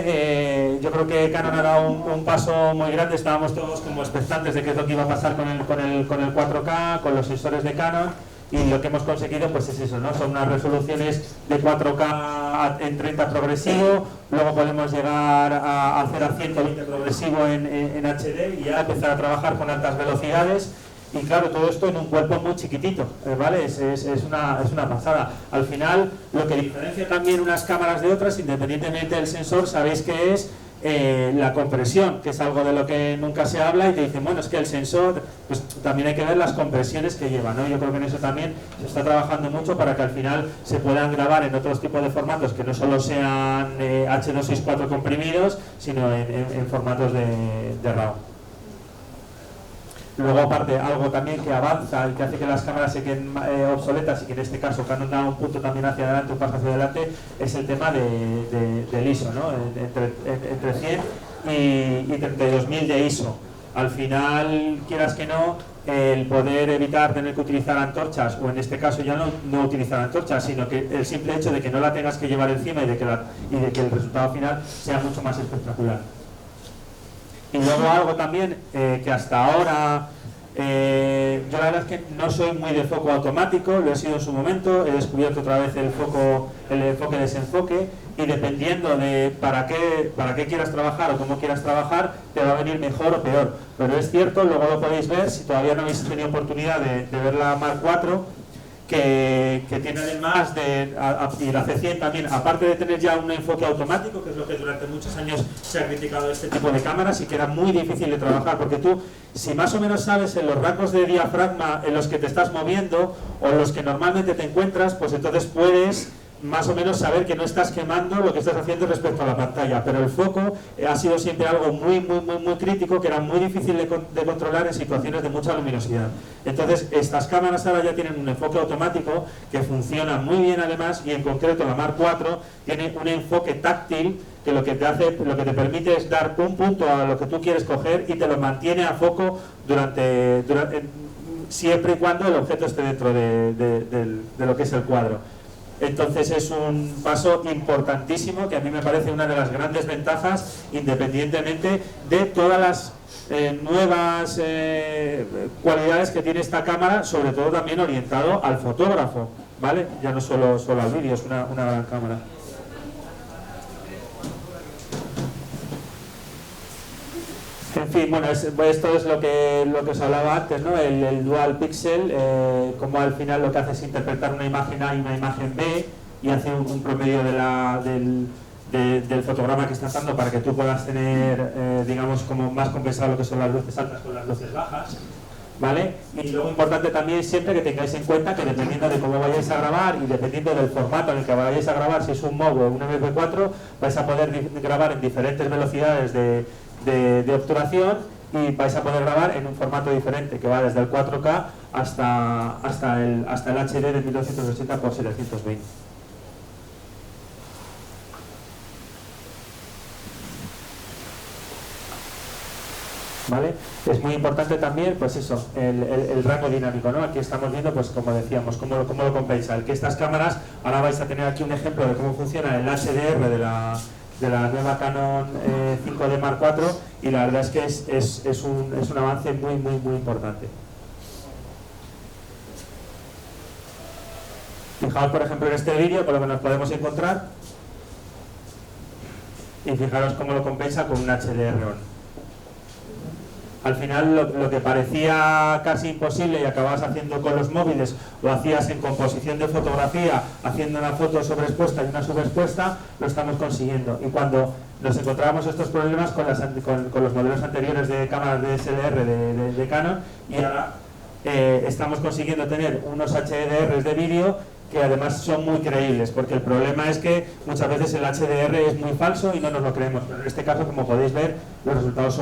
yo creo que Canon ha dado un paso muy grande. Estábamos todos como expectantes de qué es lo que iba a pasar con el 4K, con los sensores de Canon. Y lo que hemos conseguido pues es eso, ¿no? Son unas resoluciones de 4K en 30 progresivo, luego podemos llegar a hacer a 120 progresivo en HD, y ya empezar a trabajar con altas velocidades. Y claro, todo esto en un cuerpo muy chiquitito, ¿vale? Es una pasada. Al final, lo que diferencia también unas cámaras de otras, independientemente del sensor, sabéis que es la compresión, que es algo de lo que nunca se habla, y te dicen, bueno, es que el sensor, pues también hay que ver las compresiones que lleva, ¿no? Yo creo que en eso también se está trabajando mucho para que al final se puedan grabar en otros tipos de formatos que no solo sean H264 comprimidos, sino en formatos de RAW. Luego, aparte, algo también que avanza y que hace que las cámaras se queden obsoletas, y que en este caso Canon da un punto también hacia adelante, un paso hacia adelante, es el tema del ISO, ¿no? Entre 100 y 32.000 de ISO. al final, quieras que no, el poder evitar tener que utilizar antorchas, o en este caso ya no utilizar antorchas, sino que el simple hecho de que no la tengas que llevar encima y de que el resultado final sea mucho más espectacular. Y luego algo también que hasta ahora, yo la verdad es que no soy muy de foco automático, lo he sido en su momento, he descubierto otra vez el enfoque-desenfoque, y dependiendo de para qué quieras trabajar o cómo quieras trabajar, te va a venir mejor o peor. Pero es cierto, luego lo podéis ver, si todavía no habéis tenido oportunidad de ver la Mark IV, que tiene además y la C100 también, aparte de tener ya un enfoque automático, que es lo que durante muchos años se ha criticado este tipo de cámaras y que era muy difícil de trabajar, porque tú, si más o menos sabes en los rangos de diafragma en los que te estás moviendo o en los que normalmente te encuentras, pues entonces puedes más o menos saber que no estás quemando lo que estás haciendo respecto a la pantalla, pero el foco ha sido siempre algo muy crítico, que era muy difícil de controlar en situaciones de mucha luminosidad. Entonces estas cámaras ahora ya tienen un enfoque automático que funciona muy bien además, y en concreto la Mark IV tiene un enfoque táctil que lo que te permite es dar un punto a lo que tú quieres coger y te lo mantiene a foco siempre y cuando el objeto esté dentro de lo que es el cuadro. Entonces es un paso importantísimo que a mí me parece una de las grandes ventajas, independientemente de todas las nuevas cualidades que tiene esta cámara, sobre todo también orientado al fotógrafo, ¿vale? Ya no solo al vídeo, es una gran cámara. En fin, bueno, esto es lo que os hablaba antes, ¿no? El dual pixel, como al final lo que hace es interpretar una imagen A y una imagen B y hace un promedio del fotograma que estás dando para que tú puedas tener, digamos, como más compensado lo que son las luces altas con las luces bajas, ¿vale? Y luego importante también siempre que tengáis en cuenta que dependiendo de cómo vayáis a grabar y dependiendo del formato en el que vayáis a grabar, si es un MOV o un MP4, vais a poder grabar en diferentes velocidades de obturación y vais a poder grabar en un formato diferente que va desde el 4K hasta el HD de 1280 x 720. ¿Vale? Es muy importante también, pues eso, el rango dinámico, ¿no? Aquí estamos viendo, pues como decíamos, cómo lo compensa. El que estas cámaras, ahora vais a tener aquí un ejemplo de cómo funciona el HDR de la nueva Canon 5D Mark IV, y la verdad es que es un avance muy importante. Fijaos, por ejemplo, en este vídeo, con lo que nos podemos encontrar, y fijaros cómo lo compensa con un HDR on. Al final lo que parecía casi imposible y acababas haciendo con los móviles, lo hacías en composición de fotografía, haciendo una foto sobreexpuesta y una subexpuesta, lo estamos consiguiendo. Y cuando nos encontrábamos estos problemas con los modelos anteriores de cámaras DSLR de Canon, y ahora estamos consiguiendo tener unos HDRs de vídeo que además son muy creíbles, porque el problema es que muchas veces el HDR es muy falso y no nos lo creemos, pero en este caso, como podéis ver, los resultados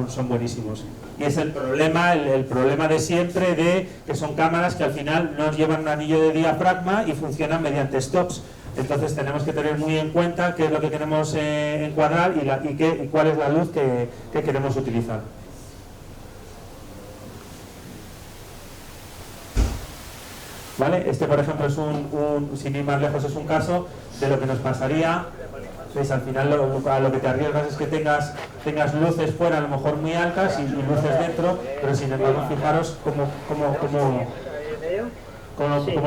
son buenísimos. Y es el problema de siempre de que son cámaras que al final no llevan un anillo de diafragma y funcionan mediante stops. Entonces tenemos que tener muy en cuenta qué es lo que queremos encuadrar y cuál es la luz que queremos utilizar. ¿Vale? Este, por ejemplo, es sin ir más lejos, es un caso de lo que nos pasaría. ¿Veis? Al final lo que te arriesgas es que tengas luces fuera a lo mejor muy altas y luces dentro, pero sin embargo fijaros cómo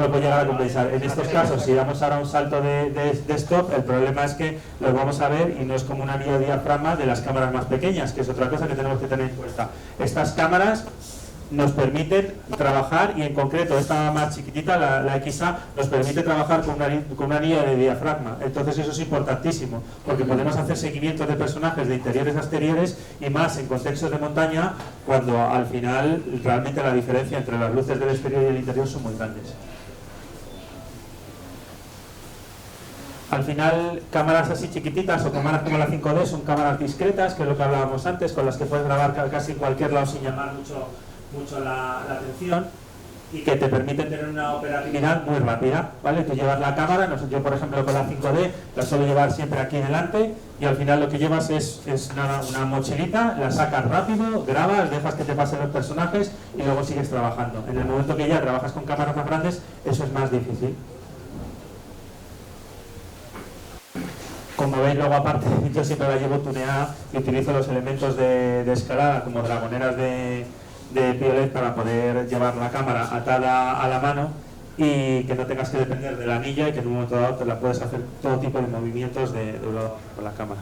lo puede llegar a compensar. En estos casos, si damos ahora un salto de stop, el problema es que los vamos a ver y no es como un anillo de diafragma de las cámaras más pequeñas, que es otra cosa que tenemos que tener en cuenta. Estas cámaras nos permiten trabajar, y en concreto esta más chiquitita, la XA, nos permite trabajar con una anillo de diafragma. Entonces eso es importantísimo, porque podemos hacer seguimientos de personajes de interiores a exteriores, y más en contextos de montaña, cuando al final realmente la diferencia entre las luces del exterior y el interior son muy grandes. Al final, cámaras así chiquititas o cámaras como la 5D son cámaras discretas, que es lo que hablábamos antes, con las que puedes grabar casi en cualquier lado sin llamar mucho la atención. y que te permiten tener una operatividad muy rápida, ¿vale? Tú llevas la cámara, yo por ejemplo con la 5D la suelo llevar siempre aquí delante y al final lo que llevas es una mochilita, la sacas rápido, grabas, dejas que te pasen los personajes y luego sigues trabajando. En el momento que ya trabajas con cámaras más grandes, eso es más difícil. Como veis, luego aparte, yo siempre la llevo tuneada y utilizo los elementos de escalada como dragoneras de piolet para poder llevar la cámara atada a la mano y que no tengas que depender de la anilla y que en un momento dado te la puedes hacer todo tipo de movimientos de un lado con la cámara.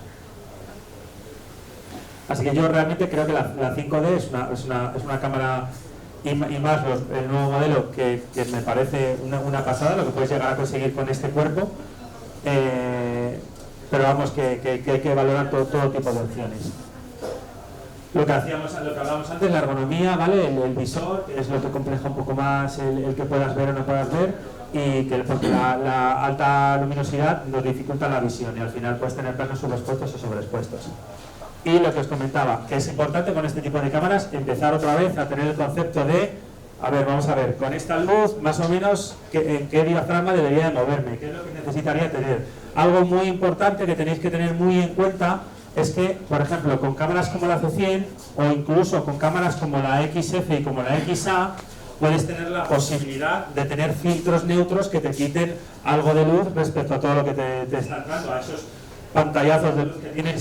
Así que yo realmente creo que la 5D es una cámara y más el nuevo modelo que me parece una pasada, lo que puedes llegar a conseguir con este cuerpo. Pero vamos, que hay que valorar todo tipo de opciones. Lo que hablábamos antes, la ergonomía, ¿vale? El visor, que es lo que compleja un poco más el que puedas ver o no puedas ver, y que porque la alta luminosidad nos dificulta la visión y al final puedes tener planos sobreexpuestos o sobreexpuestos. Y lo que os comentaba, que es importante con este tipo de cámaras empezar otra vez a tener el concepto de, a ver, vamos a ver, con esta luz más o menos en qué diafragma debería de moverme, qué es lo que necesitaría tener. Algo muy importante que tenéis que tener muy en cuenta es que, por ejemplo, con cámaras como la C100 o incluso con cámaras como la XF y como la XA, puedes tener la posibilidad de tener filtros neutros que te quiten algo de luz respecto a todo lo que te está entrando, a esos pantallazos de luz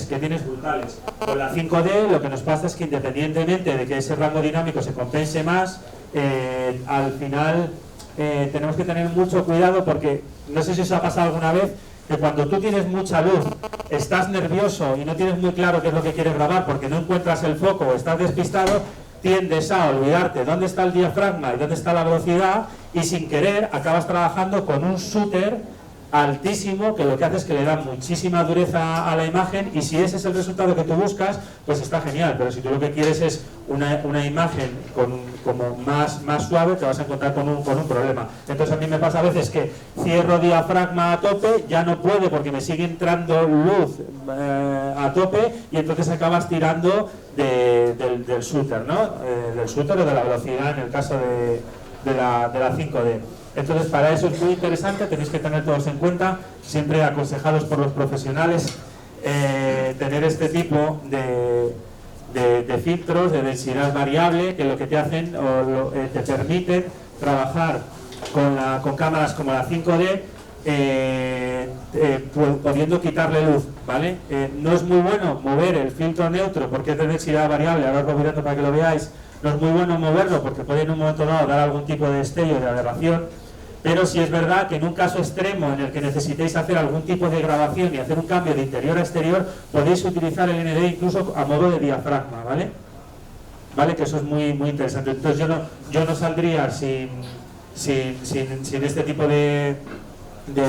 que tienes brutales. Con la 5D lo que nos pasa es que independientemente de que ese rango dinámico se compense más, al final tenemos que tener mucho cuidado porque, no sé si os ha pasado alguna vez, que cuando tú tienes mucha luz, estás nervioso y no tienes muy claro qué es lo que quieres grabar porque no encuentras el foco o estás despistado, tiendes a olvidarte dónde está el diafragma y dónde está la velocidad y sin querer acabas trabajando con un shooter altísimo que lo que hace es que le da muchísima dureza a la imagen y si ese es el resultado que tú buscas, pues está genial, pero si tú lo que quieres es una imagen como más suave, te vas a encontrar con un problema. Entonces a mí me pasa a veces que cierro diafragma a tope, ya no puede porque me sigue entrando luz a tope y entonces acabas tirando del shooter, ¿no? Del shooter o de la velocidad en el caso de la 5D. Entonces para eso es muy interesante, tenéis que tener todos en cuenta, siempre aconsejados por los profesionales, tener este tipo de filtros de densidad variable que lo que te hacen te permiten trabajar con cámaras como la 5D pudiendo quitarle luz, ¿vale? No es muy bueno mover el filtro neutro porque es de densidad variable, ahora os lo voy mirando para que lo veáis. No es muy bueno moverlo porque puede en un momento dado dar algún tipo de destello, de aberración, pero sí es verdad que en un caso extremo en el que necesitéis hacer algún tipo de grabación y hacer un cambio de interior a exterior, podéis utilizar el ND incluso a modo de diafragma, ¿vale? ¿Vale? Que eso es muy interesante. Entonces yo no saldría sin este tipo de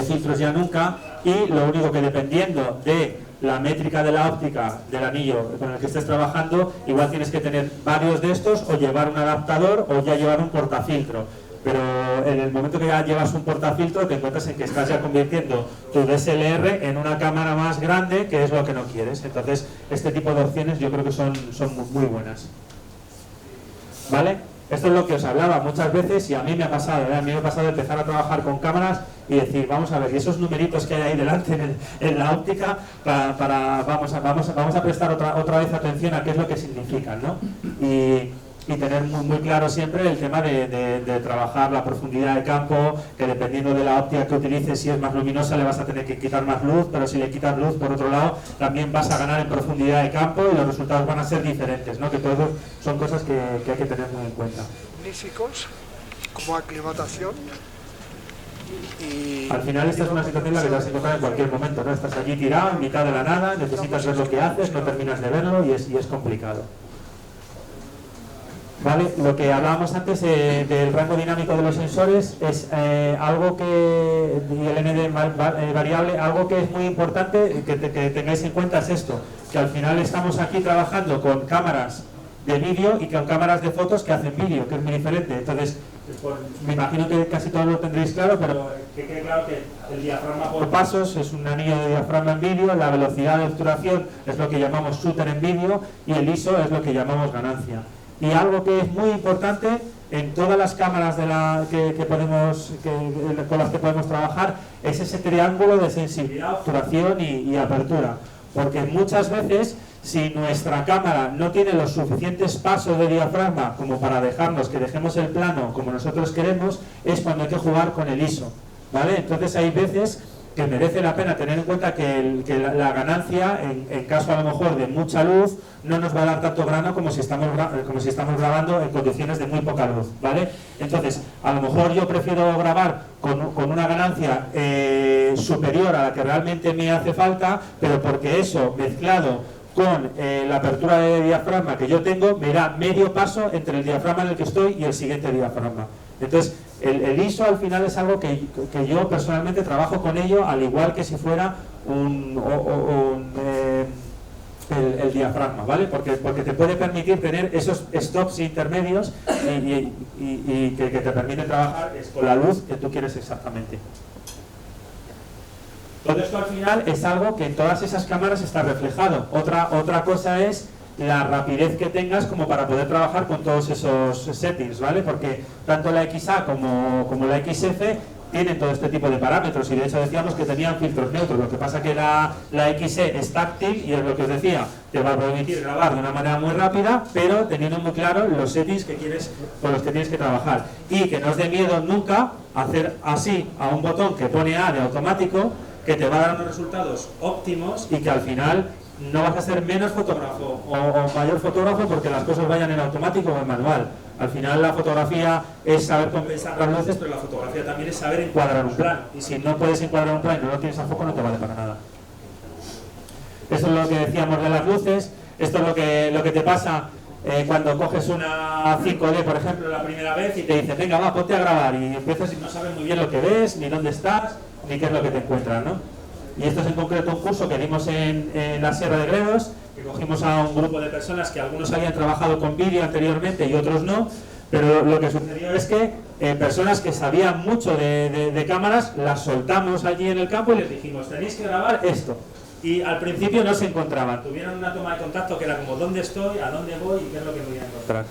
filtros ya nunca, y lo único que dependiendo de la métrica de la óptica del anillo con el que estés trabajando, igual tienes que tener varios de estos o llevar un adaptador o ya llevar un portafiltro. Pero en el momento que ya llevas un portafiltro te encuentras en que estás ya convirtiendo tu DSLR en una cámara más grande, que es lo que no quieres. Entonces este tipo de opciones yo creo que son muy buenas. ¿Vale? Esto es lo que os hablaba muchas veces y a mí me ha pasado, a mí me ha pasado empezar a trabajar con cámaras y decir, vamos a ver, y esos numeritos que hay ahí delante en la óptica, vamos a prestar otra vez atención a qué es lo que significan, ¿no? Y tener muy claro siempre el tema de trabajar la profundidad de campo, que dependiendo de la óptica que utilices, si es más luminosa le vas a tener que quitar más luz, pero si le quitas luz, por otro lado, también vas a ganar en profundidad de campo y los resultados van a ser diferentes, ¿no? Que todo eso son cosas que hay que tener muy en cuenta. Magníficos, como aclimatación. Y al final esta es una situación en la que te vas a encontrar en cualquier momento, ¿no? Estás allí tirado, en mitad de la nada, necesitas ver lo que haces, no terminas de verlo y es complicado. ¿Vale? Lo que hablábamos antes del rango dinámico de los sensores es algo que, y el ND variable, algo que es muy importante que tengáis en cuenta es esto, que al final estamos aquí trabajando con cámaras de vídeo y con cámaras de fotos que hacen vídeo, que es muy diferente. Entonces, me imagino que casi todo lo tendréis claro, pero que quede claro que el diafragma por pasos es un anillo de diafragma en vídeo, la velocidad de obturación es lo que llamamos shooter en vídeo y el ISO es lo que llamamos ganancia. Y algo que es muy importante en todas las cámaras con las que podemos trabajar es ese triángulo de sensibilidad, obturación y apertura. Porque muchas veces, si nuestra cámara no tiene los suficientes pasos de diafragma como para dejarnos que dejemos el plano como nosotros queremos, es cuando hay que jugar con el ISO, ¿vale? Entonces hay veces que merece la pena tener en cuenta que la ganancia, en caso a lo mejor de mucha luz, no nos va a dar tanto grano como si estamos grabando en condiciones de muy poca luz, ¿vale? Entonces, a lo mejor yo prefiero grabar con una ganancia superior a la que realmente me hace falta, pero porque eso, mezclado con la apertura de diafragma que yo tengo, me da medio paso entre el diafragma en el que estoy y el siguiente diafragma. Entonces, el ISO al final es algo que yo personalmente trabajo con ello, al igual que si fuera el diafragma, ¿vale? Porque te puede permitir tener esos stops intermedios y que te permiten trabajar con la luz que tú quieres exactamente. Todo esto al final es algo que en todas esas cámaras está reflejado. Otra cosa es la rapidez que tengas como para poder trabajar con todos esos settings, ¿vale? Porque tanto la XA como la XF tienen todo este tipo de parámetros y de hecho decíamos que tenían filtros neutros. Lo que pasa que la XE es táctil y es lo que os decía, te va a permitir grabar de una manera muy rápida, pero teniendo muy claro los settings que quieres, con los que tienes que trabajar. Y que no os dé miedo nunca hacer así a un botón que pone A de automático, que te va a dar unos resultados óptimos y que al final no vas a ser menos fotógrafo o mayor fotógrafo porque las cosas vayan en automático o en manual. Al final la fotografía es saber compensar las luces, pero la fotografía también es saber encuadrar un plano. Y si no puedes encuadrar un plano y no lo tienes a foco, no te vale para nada. Esto es lo que decíamos de las luces. Esto es lo que te pasa cuando coges una 5D, por ejemplo, la primera vez y te dicen, venga, va, ponte a grabar. Y empiezas y no sabes muy bien lo que ves, ni dónde estás, ni qué es lo que te encuentras, ¿no? Y esto es en concreto un curso que dimos en la Sierra de Gredos, que cogimos a un grupo de personas que algunos habían trabajado con vídeo anteriormente y otros no, pero lo que sucedió es que personas que sabían mucho de cámaras, las soltamos allí en el campo y les dijimos, tenéis que grabar esto. Y al principio no se encontraban, tuvieron una toma de contacto que era como, ¿dónde estoy? ¿A dónde voy? ¿Y qué es lo que voy a encontrar?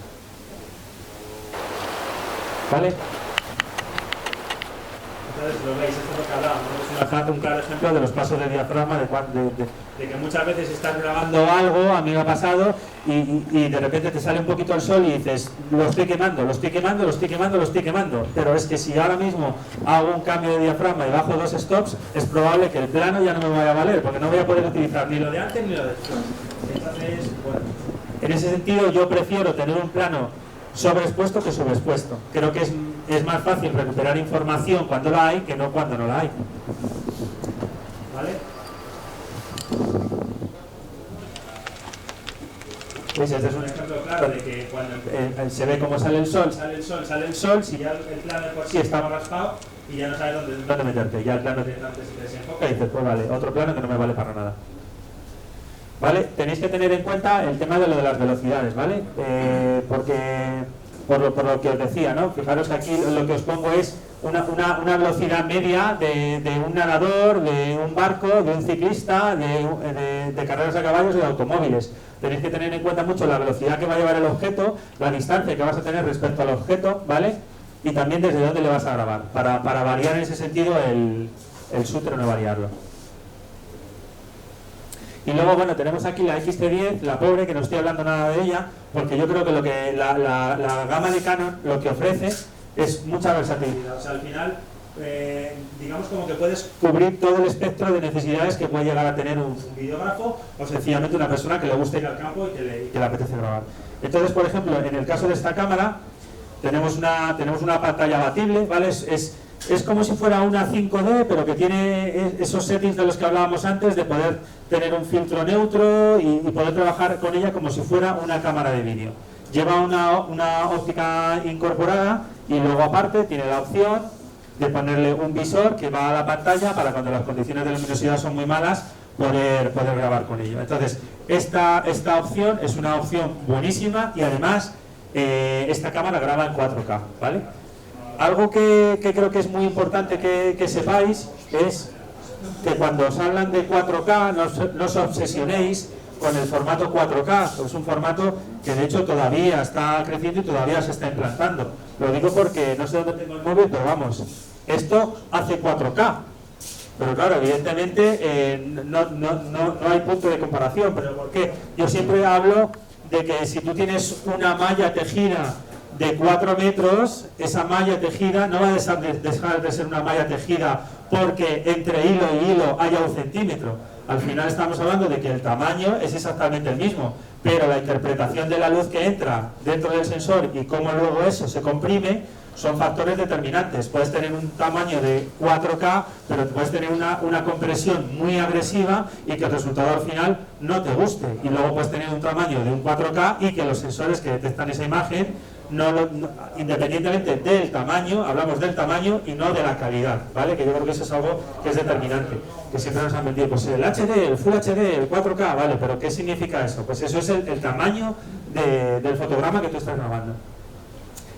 ¿Vale? Entonces lo veis, esto es lo que hablábamos, es un claro ejemplo de los pasos de diafragma, de que muchas veces estás grabando algo, a mí me ha pasado, y de repente te sale un poquito el sol y dices, lo estoy quemando, pero es que si ahora mismo hago un cambio de diafragma y bajo 2 stops, es probable que el plano ya no me vaya a valer, porque no voy a poder utilizar ni lo de antes ni lo de después. Entonces, bueno, en ese sentido yo prefiero tener un plano sobreexpuesto que subexpuesto. Creo que es más fácil recuperar información cuando la hay que no cuando no la hay. ¿Vale? Pues este es un ejemplo claro de que cuando se ve cómo sale el sol, si ya el plano de por sí estaba raspado y ya no sabes dónde meterte, ya el plano directamente se te desenfoca y dices, pues vale, otro plano que no me vale para nada. ¿Vale? Tenéis que tener en cuenta el tema de lo de las velocidades, ¿vale? Porque, por lo que os decía, ¿no? Fijaros que aquí lo que os pongo es una velocidad media de un nadador, de un barco, de un ciclista, de carreras a caballos y de automóviles. Tenéis que tener en cuenta mucho la velocidad que va a llevar el objeto, la distancia que vas a tener respecto al objeto, ¿vale? Y también desde dónde le vas a grabar, para variar en ese sentido el shooter o no variarlo. Y luego, bueno, tenemos aquí la XT10, la pobre, que no estoy hablando nada de ella, porque yo creo que la gama de Canon lo que ofrece es mucha versatilidad. O sea, al final, digamos como que puedes cubrir todo el espectro de necesidades que puede llegar a tener un videógrafo o sencillamente una persona que le guste ir al campo y que le apetece grabar. Entonces, por ejemplo, en el caso de esta cámara, tenemos una pantalla abatible, ¿vale? Es como si fuera una 5D, pero que tiene esos settings de los que hablábamos antes, de poder tener un filtro neutro y poder trabajar con ella como si fuera una cámara de vídeo. Lleva una óptica incorporada y luego aparte tiene la opción de ponerle un visor que va a la pantalla para cuando las condiciones de luminosidad son muy malas poder grabar con ello. Entonces, esta opción es una opción buenísima y además esta cámara graba en 4K, ¿vale? Algo que creo que es muy importante que sepáis es que cuando os hablan de 4K no os obsesionéis con el formato 4K, es un formato que de hecho todavía está creciendo y todavía se está implantando. Lo digo porque no sé dónde tengo el móvil, pero vamos, esto hace 4K. Pero claro, evidentemente no hay punto de comparación. ¿Pero por qué? Yo siempre hablo de que si tú tienes una malla tejida de 4 metros, esa malla tejida no va a dejar de ser una malla tejida porque entre hilo y hilo haya 1 centímetro. Al final estamos hablando de que el tamaño es exactamente el mismo, pero la interpretación de la luz que entra dentro del sensor y cómo luego eso se comprime son factores determinantes. Puedes tener un tamaño de 4K, pero puedes tener una compresión muy agresiva y que el resultado al final no te guste. Y luego puedes tener un tamaño de un 4K y que los sensores que detectan esa imagen, independientemente del tamaño, hablamos del tamaño y no de la calidad, ¿vale? Que yo creo que eso es algo que es determinante, que siempre nos han vendido, pues el HD, el Full HD, el 4K, ¿vale? Pero ¿qué significa eso? Pues eso es el tamaño del fotograma que tú estás grabando.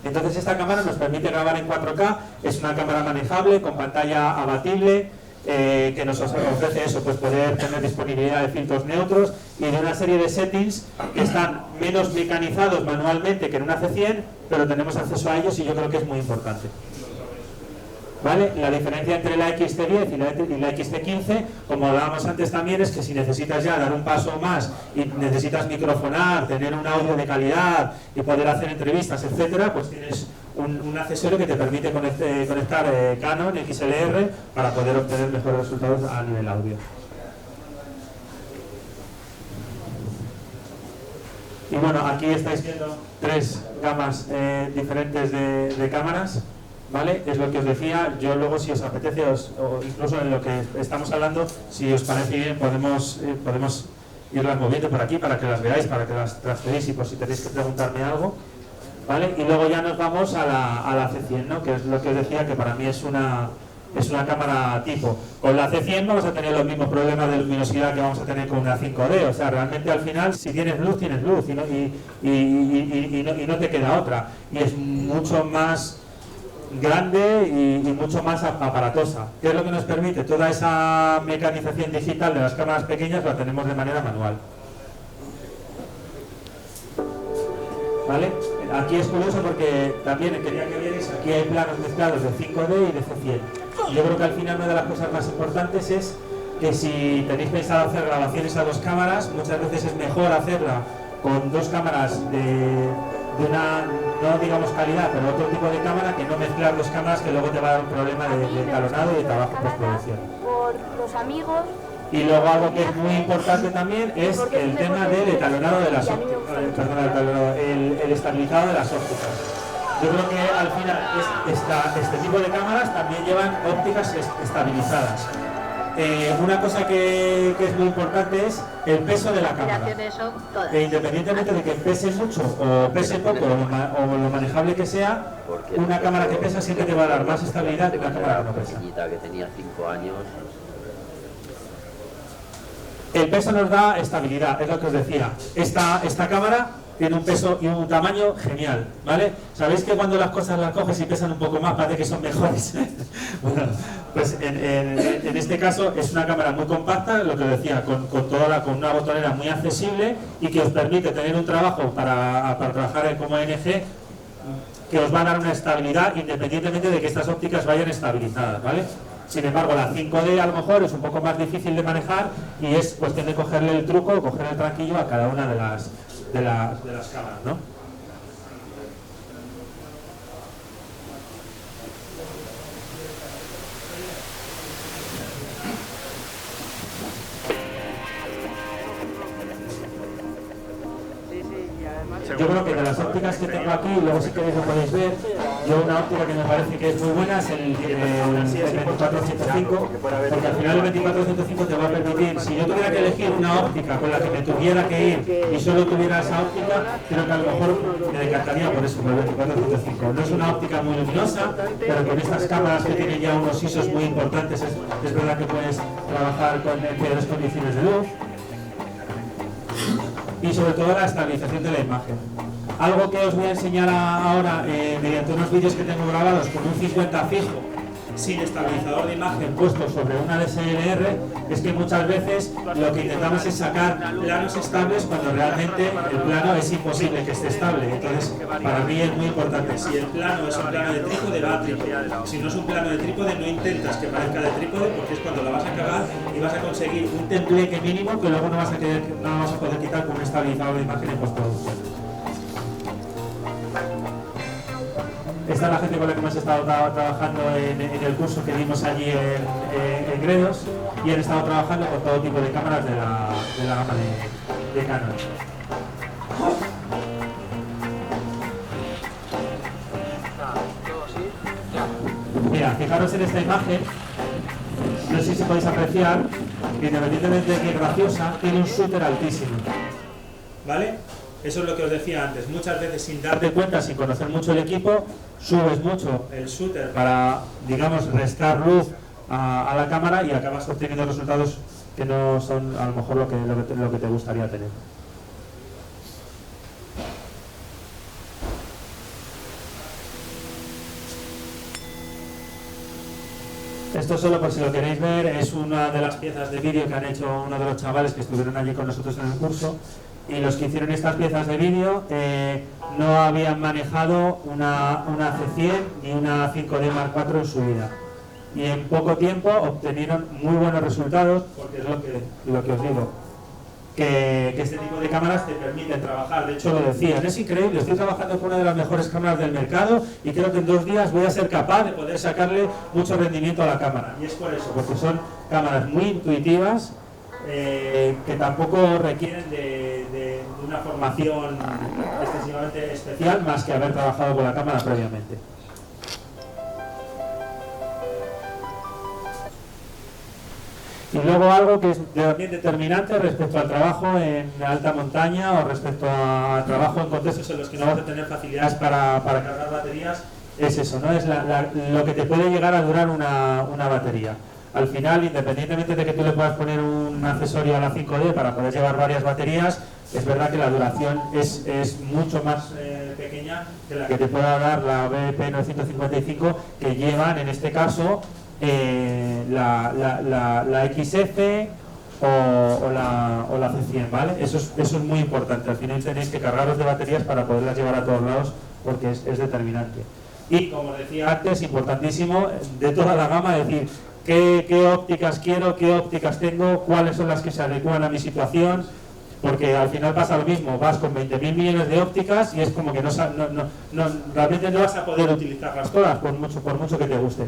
Entonces esta cámara nos permite grabar en 4K, es una cámara manejable, con pantalla abatible, que nos ofrece eso, pues poder tener disponibilidad de filtros neutros y de una serie de settings que están menos mecanizados manualmente que en una C100, pero tenemos acceso a ellos y yo creo que es muy importante. ¿Vale? La diferencia entre la XT10 y la XT15, como hablábamos antes también, es que si necesitas ya dar un paso más y necesitas microfonar, tener un audio de calidad y poder hacer entrevistas, etcétera, pues tienes un accesorio que te permite conectar Canon XLR para poder obtener mejores resultados a nivel audio. Y bueno, aquí estáis viendo 3 gamas diferentes de cámaras. ¿Vale? Es lo que os decía. Yo luego, si os apetece, o incluso en lo que estamos hablando, si os parece bien, podemos irlas moviendo por aquí para que las veáis, para que las transferís y por si tenéis que preguntarme algo. ¿Vale? Y luego ya nos vamos a la C100, ¿no? Que es lo que os decía, que para mí es una cámara tipo. Con la C100 vamos a tener los mismos problemas de luminosidad que vamos a tener con una 5D. O sea, realmente al final, si tienes luz, tienes luz y no te queda otra. Y es mucho más grande y mucho más aparatosa. ¿Qué es lo que nos permite? Toda esa mecanización digital de las cámaras pequeñas la tenemos de manera manual. ¿Vale? Aquí es curioso porque también quería que vierais, aquí hay planos mezclados de 5D y de C100. Yo creo que al final una de las cosas más importantes es que si tenéis pensado hacer grabaciones a 2 cámaras, muchas veces es mejor hacerla con 2 cámaras de una, no digamos calidad, pero otro tipo de cámara, que no mezclar 2 cámaras que luego te va a dar un problema de escalonado y de trabajo postproducción. Por los amigos. Y luego algo que es muy importante también es el tema del escalonado de las ópticas, el estabilizado de las ópticas. Yo creo que al final este tipo de cámaras también llevan ópticas estabilizadas. Una cosa que es muy importante es el peso de la cámara. Independientemente de que pese mucho o pese poco o lo manejable que sea, una cámara que pesa siempre te va a dar más estabilidad que una cámara que no pesa. Que tenía 5 años. El peso nos da estabilidad, es lo que os decía. Esta cámara tiene un peso y un tamaño genial, ¿vale? ¿Sabéis que cuando las cosas las coges y pesan un poco más parece que son mejores? Bueno, pues en este caso es una cámara muy compacta, lo que os decía, con una botonera muy accesible y que os permite tener un trabajo para trabajar como ONG que os va a dar una estabilidad independientemente de que estas ópticas vayan estabilizadas, ¿vale? Sin embargo, la 5D a lo mejor es un poco más difícil de manejar y es cuestión de cogerle el truco, coger el tranquillo a cada una de las cámaras, ¿no? Yo creo que de las ópticas que tengo aquí, luego si queréis lo podéis ver, yo una óptica que me parece que es muy buena es el 24-105, porque al final el 24-105 te va a permitir, si yo tuviera que elegir una óptica con la que me tuviera que ir y solo tuviera esa óptica, creo que a lo mejor me decantaría por eso, por el 24-105. No es una óptica muy luminosa, pero con estas cámaras que tienen ya unos ISOs muy importantes, es verdad que puedes trabajar en peores condiciones de luz. Y sobre todo la estabilización de la imagen. Algo que os voy a enseñar ahora mediante unos vídeos que tengo grabados con un 50 fijo sin estabilizador de imagen puesto sobre una DSLR es que muchas veces lo que intentamos es sacar planos estables cuando realmente el plano es imposible que esté estable. Entonces, para mí es muy importante, si el plano es un plano de trípode, va a trípode. Si no es un plano de trípode, no intentas que parezca de trípode, porque es cuando la vas a cagar y vas a conseguir un tembleque mínimo que luego no vas a poder quitar con un estabilizador de imagen en postproducción. Esta es la gente con la que hemos estado trabajando en el curso que dimos allí en Gredos, y han estado trabajando con todo tipo de cámaras de la gama de Canon. Mira, fijaros en esta imagen, no sé si podéis apreciar que independientemente de que es graciosa, tiene un shooter altísimo, ¿vale? Eso es lo que os decía antes, muchas veces sin darte cuenta, sin conocer mucho el equipo, subes mucho el shooter para, digamos, restar luz a la cámara y acabas obteniendo resultados que no son a lo mejor lo que te gustaría tener. Esto solo por si lo queréis ver, es una de las piezas de vídeo que han hecho uno de los chavales que estuvieron allí con nosotros en el curso. Y los que hicieron estas piezas de vídeo no habían manejado una C100 ni una 5D Mark IV en su vida. Y en poco tiempo obtenieron muy buenos resultados, porque es lo que os digo, que este tipo de cámaras te permiten trabajar. De hecho, lo decían, es increíble, estoy trabajando con una de las mejores cámaras del mercado y creo que en 2 días voy a ser capaz de poder sacarle mucho rendimiento a la cámara. Y es por eso, porque son cámaras muy intuitivas, que tampoco requieren de una formación excesivamente especial, más que haber trabajado con la cámara previamente. Y luego algo que es también determinante respecto al trabajo en alta montaña o respecto al trabajo en contextos en los que no vas a tener facilidades para cargar baterías, es eso, ¿no? Es lo que te puede llegar a durar una batería. Al final, independientemente de que tú le puedas poner un accesorio a la 5D para poder llevar varias baterías, es verdad que la duración es mucho más pequeña que la que te pueda dar la BP 955, que llevan, en este caso, la XF o la C100, ¿vale? Eso es muy importante. Al final tenéis que cargaros de baterías para poderlas llevar a todos lados, porque es determinante. Y, como decía antes, importantísimo, de toda la gama, es decir, ¿qué ópticas quiero? ¿Qué ópticas tengo? ¿Cuáles son las que se adecuan a mi situación? Porque al final pasa lo mismo, vas con 20.000 millones de ópticas y es como que realmente no vas a poder utilizarlas todas, por mucho que te gusten.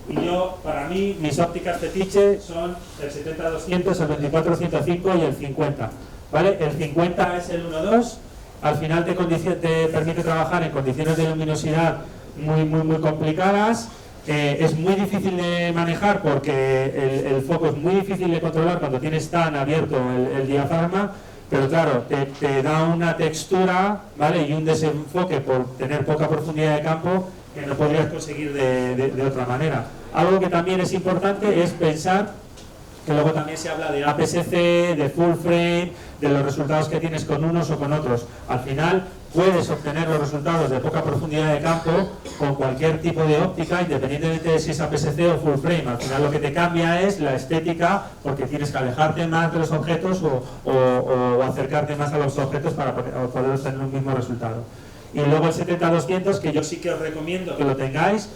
Y yo, para mí, mis ópticas fetiche son el 70-200, el 24-105 y el 50, ¿vale? El 50 es el 1.2, al final te permite trabajar en condiciones de luminosidad muy complicadas. Es muy difícil de manejar porque el foco es muy difícil de controlar cuando tienes tan abierto el diafragma, pero claro, te da una textura, ¿vale? Y un desenfoque por tener poca profundidad de campo que no podrías conseguir de otra manera. Algo que también es importante es pensar que luego también se habla de APS-C, de full frame, de los resultados que tienes con unos o con otros. Al final puedes obtener los resultados de poca profundidad de campo con cualquier tipo de óptica, independientemente de si es APS-C o full frame. Al final lo que te cambia es la estética, porque tienes que alejarte más de los objetos o acercarte más a los objetos para poder obtener un mismo resultado. Y luego el 70-200, que yo sí que os recomiendo que lo tengáis,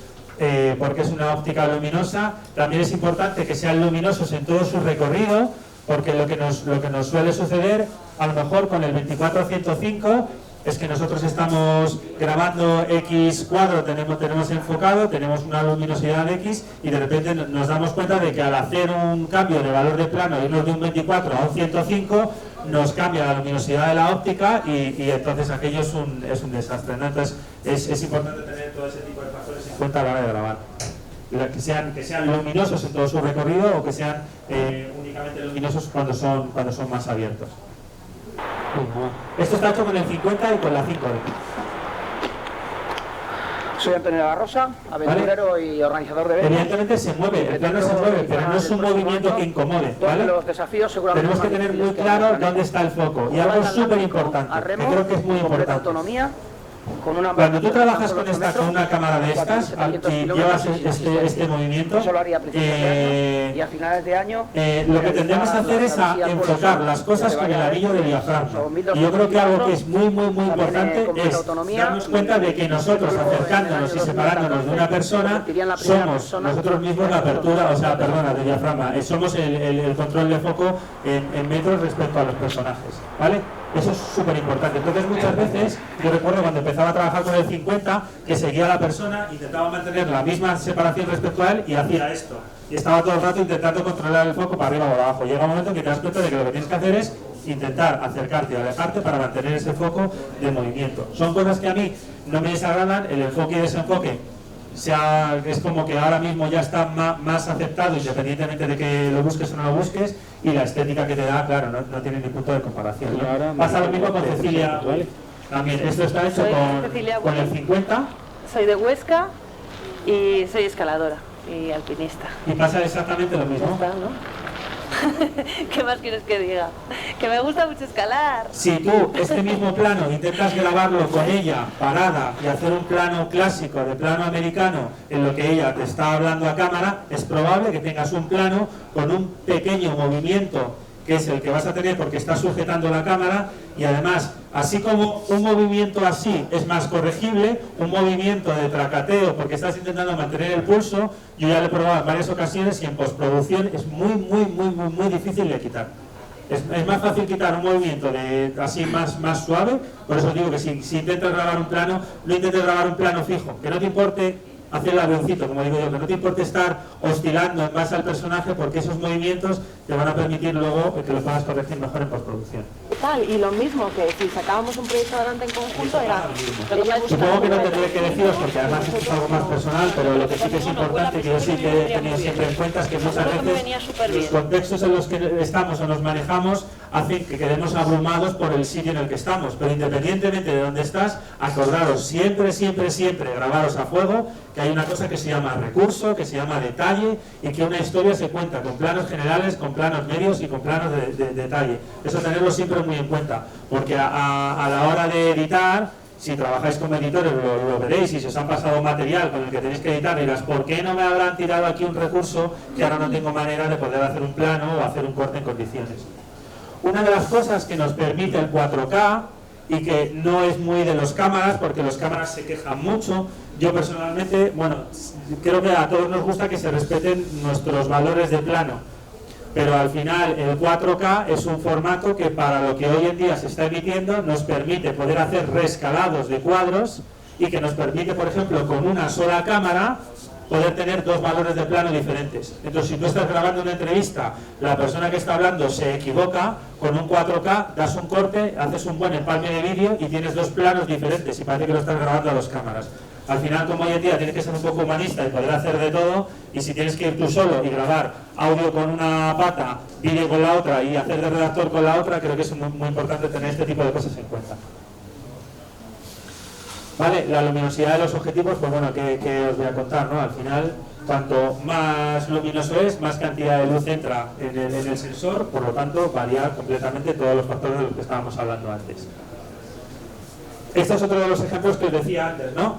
porque es una óptica luminosa. También es importante que sean luminosos en todo su recorrido, porque lo que nos suele suceder, a lo mejor con el 24-105, es que nosotros estamos grabando X cuadro, tenemos enfocado, tenemos una luminosidad X y de repente nos damos cuenta de que al hacer un cambio de valor de plano, irnos de un 24 a un 105, nos cambia la luminosidad de la óptica y entonces aquello es un desastre, ¿no? Entonces es importante tener todo ese tipo de factores en cuenta a la hora de grabar. Que sean luminosos en todo su recorrido o que sean únicamente luminosos cuando son más abiertos. Esto está hecho con el 50 y con la 5D. Soy Antonio Barrosa, aventurero, ¿vale? Y organizador de eventos. Evidentemente se mueve, el plano se mueve, pero no es un movimiento que incomode, ¿vale? Los desafíos seguramente tenemos que tener muy claro dónde está el foco. Y algo súper importante, que creo que es muy importante. Autonomía. con una... Cuando tú trabajas con una cámara de estas y llevas este movimiento, eso lo haría y a finales de año lo que tendremos que hacer es enfocar las cosas con el anillo de diafragma. Y yo creo que algo que es muy importante es darnos cuenta de que nosotros, acercándonos y separándonos de una persona, somos nosotros mismos la apertura, de diafragma, somos el control de foco en metros respecto a los personajes, ¿vale? Eso es súper importante. Entonces muchas veces, yo recuerdo cuando empezaba a trabajar con el 50, que seguía a la persona, intentaba mantener la misma separación respecto a él y hacía esto. Y estaba todo el rato intentando controlar el foco para arriba o abajo. Llega un momento en que te das cuenta de que lo que tienes que hacer es intentar acercarte o alejarte para mantener ese foco de movimiento. Son cosas que a mí no me desagradan, el enfoque y desenfoque. Es como que ahora mismo ya está más aceptado, independientemente de que lo busques o no lo busques, y la estética que te da, claro, no tiene ni punto de comparación, ¿no? Pasa lo mismo con Cecilia, también. Esto está hecho con el 50. Soy de Huesca y soy escaladora y alpinista. Y pasa exactamente lo mismo. Ya está, ¿no? ¿Qué más quieres que diga? Que me gusta mucho escalar. Si tú este mismo plano intentas grabarlo con ella parada y hacer un plano clásico de plano americano en lo que ella te está hablando a cámara, es probable que tengas un plano con un pequeño movimiento que es el que vas a tener porque estás sujetando la cámara, y además, así como un movimiento así es más corregible, un movimiento de tracateo porque estás intentando mantener el pulso, yo ya lo he probado en varias ocasiones y en postproducción es muy difícil de quitar. Es más fácil quitar un movimiento así más suave, por eso digo que si intentas grabar un plano, no intentes grabar un plano fijo, que no te importe hacer el avioncito, como digo yo, que no te importe estar oscilando en base al personaje, porque esos movimientos te van a permitir luego que lo puedas corregir mejor en postproducción. Y lo mismo que si sacábamos un proyecto adelante en conjunto era... Supongo que no tendré que deciros, porque además esto es algo más personal, pero lo que sí que es importante, que yo sí que he tenido siempre en cuenta, es que muchas veces los contextos en los que estamos o nos manejamos hacen que quedemos abrumados por el sitio en el que estamos, pero independientemente de dónde estás, acordaros siempre, grabaros a fuego, que hay una cosa que se llama recurso, que se llama detalle, y que una historia se cuenta con planos generales, con planos medios y con planos de detalle. Eso tenerlo siempre muy en cuenta, porque a la hora de editar, si trabajáis como editores lo veréis, y si os han pasado material con el que tenéis que editar, dirás, ¿por qué no me habrán tirado aquí un recurso que ahora no tengo manera de poder hacer un plano o hacer un corte en condiciones? Una de las cosas que nos permite el 4K, y que no es muy de los cámaras, porque los cámaras se quejan mucho, yo personalmente, creo que a todos nos gusta que se respeten nuestros valores de plano, pero al final el 4K es un formato que para lo que hoy en día se está emitiendo nos permite poder hacer reescalados de cuadros, y que nos permite, por ejemplo, con una sola cámara poder tener dos valores de plano diferentes. Entonces, si tú estás grabando una entrevista, la persona que está hablando se equivoca, con un 4K das un corte, haces un buen empalme de vídeo y tienes dos planos diferentes y parece que lo estás grabando a dos cámaras. Al final, como hoy en día tienes que ser un poco humanista y poder hacer de todo, y si tienes que ir tú solo y grabar audio con una pata, vídeo con la otra y hacer de redactor con la otra, creo que es muy importante tener este tipo de cosas en cuenta. Vale, la luminosidad de los objetivos, pues bueno, que os voy a contar, ¿no? Al final, cuanto más luminoso es, más cantidad de luz entra en el sensor, por lo tanto, varía completamente todos los factores de los que estábamos hablando antes. Este es otro de los ejemplos que os decía antes, ¿no?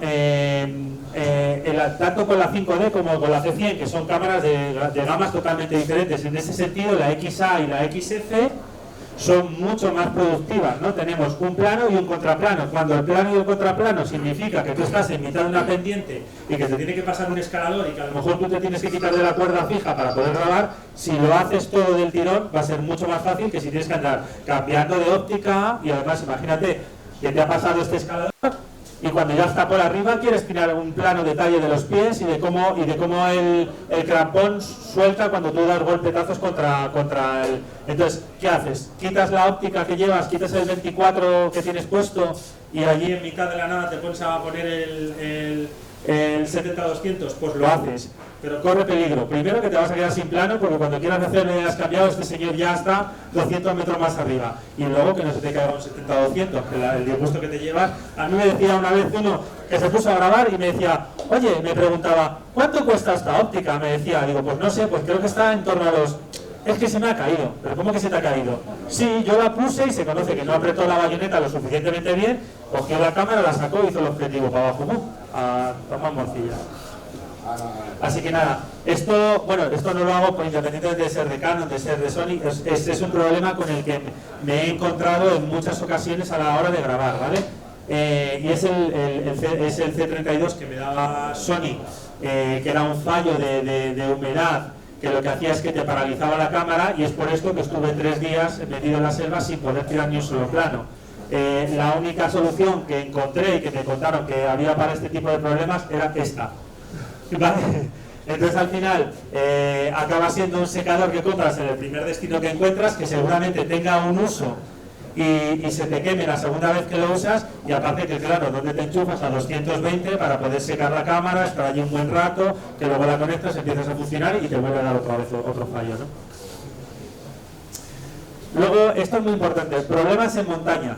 Tanto con la 5D como con la C100, que son cámaras de gamas totalmente diferentes. En ese sentido, la XA y la XF son mucho más productivas, ¿no? Tenemos un plano y un contraplano. Cuando el plano y el contraplano significa que tú estás en mitad de una pendiente y que te tiene que pasar un escalador y que a lo mejor tú te tienes que quitar de la cuerda fija para poder grabar, si lo haces todo del tirón va a ser mucho más fácil que si tienes que andar cambiando de óptica. Y además imagínate que te ha pasado este escalador y cuando ya está por arriba quieres tirar un plano detalle de los pies y de cómo el crampón suelta cuando tú das golpetazos contra el... Entonces, ¿qué haces? Quitas la óptica que llevas, quitas el 24 que tienes puesto y allí en mitad de la nada te pones a poner el 70-200, pues lo haces, pero corre peligro. Primero, que te vas a quedar sin plano, porque cuando quieras hacerle has cambiado, este señor ya está 200 metros más arriba, y luego que no se te caiga un 70-200, que el disgusto que te llevas. A mí me decía una vez uno que se puso a grabar y me decía, oye, me preguntaba, ¿cuánto cuesta esta óptica? Me decía, digo, pues no sé, pues creo que está en torno a los es que se me ha caído. ¿Pero cómo que se te ha caído? Sí, yo la puse y se conoce que no apretó la bayoneta lo suficientemente bien, cogió la cámara, la sacó y hizo el objetivo para abajo, a tomar morcilla. Así que nada, esto no lo hago independientemente de ser de Canon, de ser de Sony, es un problema con el que me he encontrado en muchas ocasiones a la hora de grabar, ¿vale? Y es el C32 que me daba Sony, que era un fallo de humedad, que lo que hacía es que te paralizaba la cámara, y es por esto que estuve 3 días metido en la selva sin poder tirar ni un solo plano. La única solución que encontré y que me contaron que había para este tipo de problemas era esta. ¿Vale? Entonces al final acaba siendo un secador que compras en el primer destino que encuentras, que seguramente tenga un uso y se te queme la segunda vez que lo usas, y aparte que claro, donde te enchufas a 220 para poder secar la cámara, estar allí un buen rato, que luego la conectas, empiezas a funcionar y te vuelve a dar otra vez otro fallo, ¿no? Luego, esto es muy importante, problemas en montaña.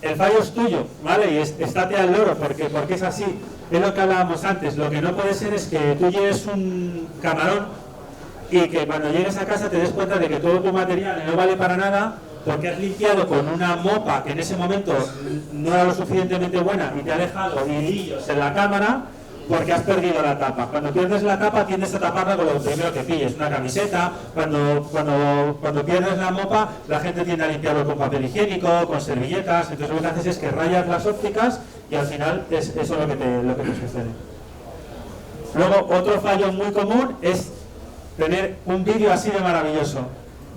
El fallo es tuyo, ¿vale? Y estate al loro, porque es así. Es lo que hablábamos antes. Lo que no puede ser es que tú lleves un camarón y que cuando llegues a casa te des cuenta de que todo tu material no vale para nada porque has limpiado con una mopa que en ese momento no era lo suficientemente buena y te ha dejado hilillos en la cámara porque has perdido la tapa. Cuando pierdes la tapa tiendes a taparla con lo primero que pilles, una camiseta. Cuando pierdes la mopa, la gente tiende a limpiarlo con papel higiénico, con servilletas. Entonces lo que haces es que rayas las ópticas y al final es eso lo que te sucede. Luego, otro fallo muy común es tener un vídeo así de maravilloso.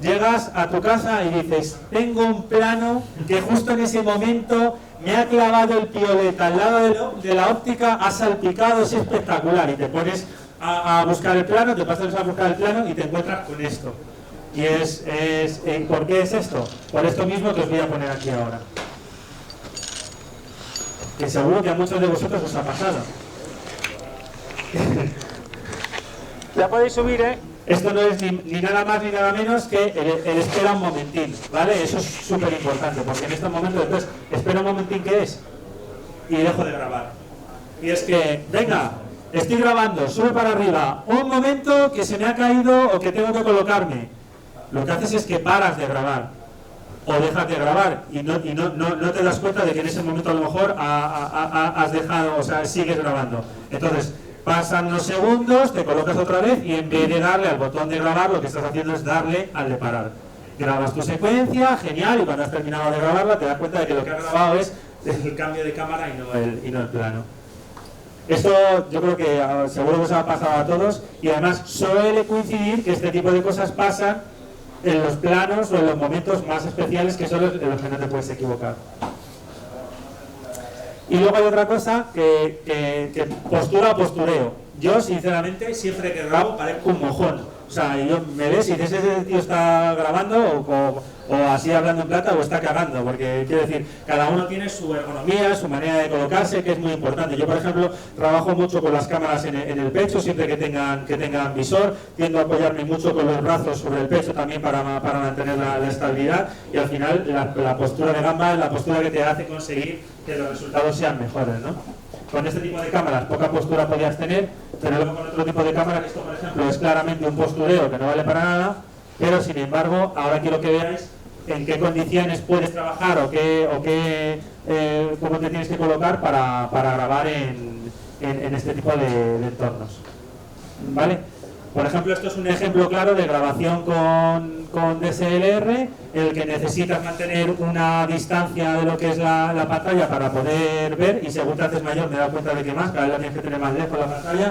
Llegas a tu casa y dices, tengo un plano que justo en ese momento me ha clavado el piolet al lado de la óptica, ha salpicado, es espectacular, y te pones a buscar el plano, te pasas a buscar el plano y te encuentras con esto. Y ¿por qué es esto? Por esto mismo que os voy a poner aquí ahora. Que seguro que a muchos de vosotros os ha pasado. La podéis subir, ¿eh? Esto no es ni nada más ni nada menos que el espera un momentín, ¿vale? Eso es súper importante, porque en este momento después, espera un momentín, ¿qué es? Y dejo de grabar. Y es que, venga, estoy grabando, sube para arriba, un momento que se me ha caído o que tengo que colocarme. Lo que haces es que paras de grabar, o dejas de grabar, y no te das cuenta de que en ese momento a lo mejor has dejado, o sea, sigues grabando. Entonces, pasan unos segundos, te colocas otra vez y en vez de darle al botón de grabar, lo que estás haciendo es darle al de parar. Grabas tu secuencia, genial, y cuando has terminado de grabarla te das cuenta de que lo que has grabado es el cambio de cámara y no el plano. Esto yo creo que seguro que os ha pasado a todos, y además suele coincidir que este tipo de cosas pasan en los planos o en los momentos más especiales, que son en los que no te puedes equivocar. Y luego hay otra cosa que postura o postureo. Yo, sinceramente, siempre que grabo parezco un mojón. O sea, me ves y dices, ese tío está grabando o así hablando en plata o está cagando. Porque, quiero decir, cada uno tiene su ergonomía, su manera de colocarse, que es muy importante. Yo, por ejemplo, trabajo mucho con las cámaras en el pecho, siempre que tengan visor. Tiendo a apoyarme mucho con los brazos sobre el pecho también para mantener la estabilidad. Y al final, la postura de gamba es la postura que te hace conseguir que los resultados sean mejores, ¿no? Con este tipo de cámaras poca postura podías tener, pero luego con otro tipo de cámara, que esto por ejemplo es claramente un postureo que no vale para nada, pero sin embargo ahora quiero que veáis en qué condiciones puedes trabajar o cómo te tienes que colocar para grabar en este tipo de entornos, ¿vale? Por ejemplo, esto es un ejemplo claro de grabación con DSLR, en el que necesitas mantener una distancia de lo que es la pantalla para poder ver, y según te haces mayor me he dado cuenta de que más, cada vez la tienes que tener más lejos la pantalla.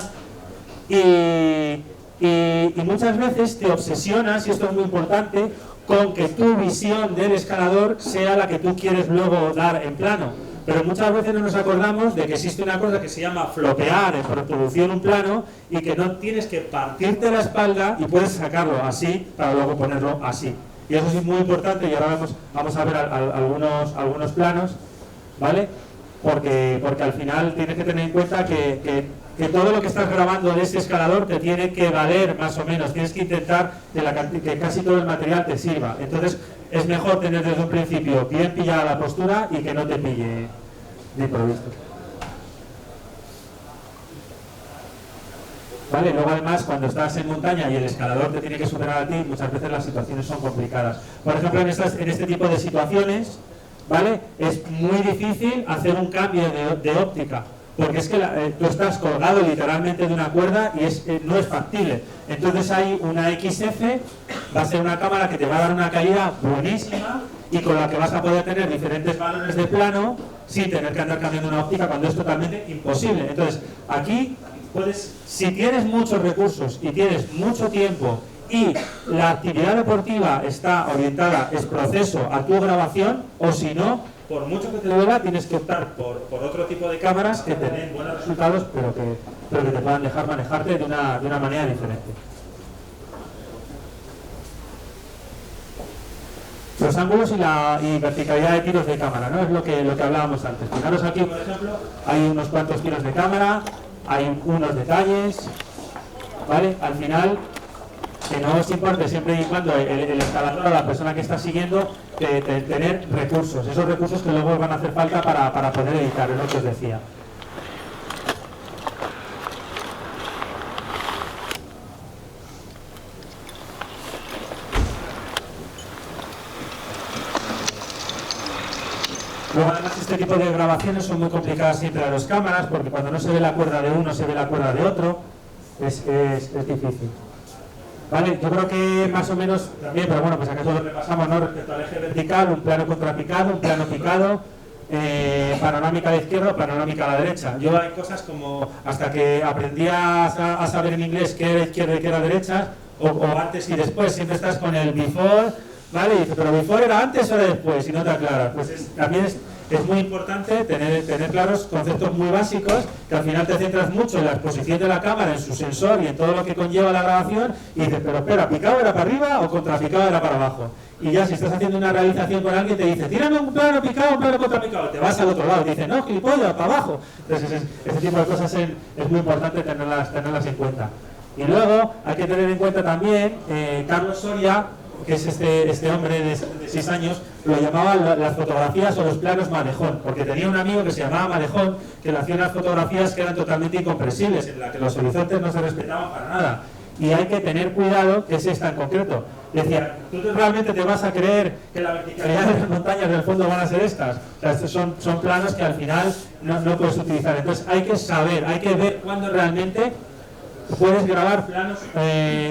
Y muchas veces te obsesionas, y esto es muy importante, con que tu visión del escalador sea la que tú quieres luego dar en plano. Pero muchas veces no nos acordamos de que existe una cosa que se llama flopear en producción un plano, y que no tienes que partirte la espalda y puedes sacarlo así para luego ponerlo así. Y eso es muy importante, y ahora vamos a ver algunos planos, ¿vale? Porque al final tienes que tener en cuenta que todo lo que estás grabando de ese escalador te tiene que valer más o menos. Tienes que intentar que casi todo el material te sirva. Entonces es mejor tener desde un principio bien pillada la postura y que no te pille de improviso. ¿vale? Luego además cuando estás en montaña y el escalador te tiene que superar a ti, muchas veces las situaciones son complicadas. Por ejemplo, en este tipo de situaciones, ¿vale? Es muy difícil hacer un cambio de óptica, porque es que tú estás colgado literalmente de una cuerda y no es factible. Entonces hay una XF, va a ser una cámara que te va a dar una calidad buenísima y con la que vas a poder tener diferentes valores de plano sin tener que andar cambiando una óptica cuando es totalmente imposible. Entonces aquí si tienes muchos recursos y tienes mucho tiempo y la actividad deportiva está orientada, es proceso a tu grabación, o si no, por mucho que te duela, tienes que optar por otro tipo de cámaras que te den buenos resultados, pero que te puedan dejar manejarte de una manera diferente. Los ángulos y verticalidad de tiros de cámara, ¿no? Es lo que hablábamos antes. Fijaros aquí, por ejemplo, hay unos cuantos tiros de cámara, hay unos detalles, ¿vale? Al final, que no os importe siempre y cuando el escalador o la persona que está siguiendo tener recursos, esos recursos que luego van a hacer falta para poder editar, es lo que os decía. Luego además este tipo de grabaciones son muy complicadas siempre a las cámaras, porque cuando no se ve la cuerda de uno se ve la cuerda de otro, es difícil. Vale, yo creo que más o menos también, pero bueno, pues acaso lo repasamos, ¿no? Respecto al eje vertical, un plano contrapicado, un plano picado, panorámica a la izquierda, panorámica a la derecha. Yo hay cosas como, hasta que aprendí a saber en inglés qué era izquierda y qué era derecha, o antes y después, siempre estás con el before, ¿vale? Y dices, pero before era antes o era después, y no te aclaras. Pues también es muy importante tener claros conceptos muy básicos, que al final te centras mucho en la exposición de la cámara, en su sensor y en todo lo que conlleva la grabación, y dices, pero espera, ¿picado era para arriba o contrapicado era para abajo? Y ya si estás haciendo una realización con alguien te dice, tírame un plano picado, un plano contrapicado, te vas al otro lado y te dice, no, gilipollas, para abajo. Entonces ese tipo de cosas es muy importante tenerlas en cuenta. Y luego hay que tener en cuenta también, Carlos Soria, que es este hombre de 76 años, lo llamaba las fotografías o los planos Madejón, porque tenía un amigo que se llamaba Madejón, que le hacía unas fotografías que eran totalmente incomprensibles, en las que los horizontes no se respetaban para nada. Y hay que tener cuidado, que es esta en concreto. Decía, ¿tú realmente te vas a creer que la verticalidad de las montañas del fondo van a ser estas? O sea, estos son planos que al final no puedes utilizar. Entonces hay que saber, hay que ver cuándo realmente puedes grabar planos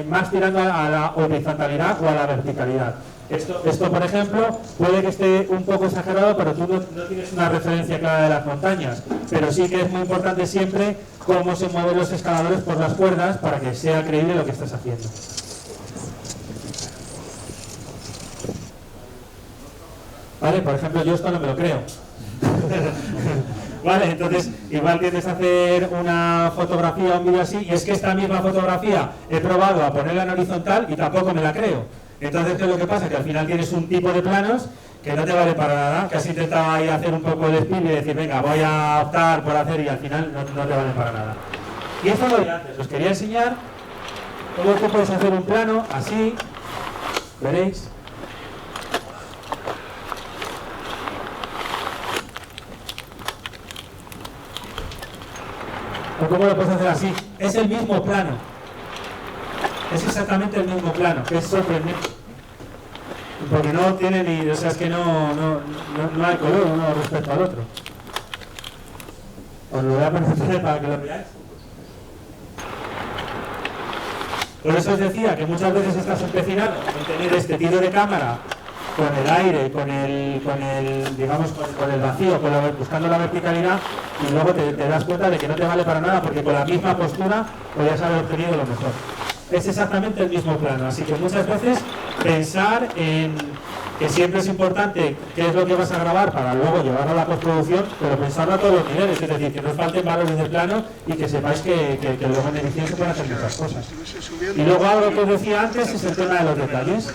más tirando a la horizontalidad o a la verticalidad. Esto, por ejemplo, puede que esté un poco exagerado, pero tú no tienes una referencia clara de las montañas. Pero sí que es muy importante siempre cómo se mueven los escaladores por las cuerdas para que sea creíble lo que estás haciendo. Vale, por ejemplo, yo esto no me lo creo. Vale, entonces igual tienes que hacer una fotografía o un vídeo así, y es que esta misma fotografía he probado a ponerla en horizontal y tampoco me la creo. Entonces, ¿qué es lo que pasa? Que al final tienes un tipo de planos que no te vale para nada, que has intentado ahí hacer un poco de speed y decir, venga, voy a optar por hacer, y al final no te vale para nada. Y esto lo de antes, os quería enseñar cómo tú puedes hacer un plano así, veréis. ¿O cómo lo puedes hacer así? Es el mismo plano. Es exactamente el mismo plano, que es sorprendente. Porque no tiene ni... O sea, es que no hay color uno respecto al otro. Os lo voy a poner para que lo veáis. Por eso os decía que muchas veces estás empecinado en tener este tiro de cámara con el aire, con el vacío, buscando la verticalidad, y luego te das cuenta de que no te vale para nada, porque con la misma postura podrías haber obtenido lo mejor. Es exactamente el mismo plano, así que muchas veces pensar en que siempre es importante qué es lo que vas a grabar para luego llevarlo a la postproducción, pero pensarlo a todos los niveles, es decir, que no os falten valores de plano y que sepáis que luego en edición se pueden hacer muchas cosas. Y luego algo que os decía antes es el tema de los detalles.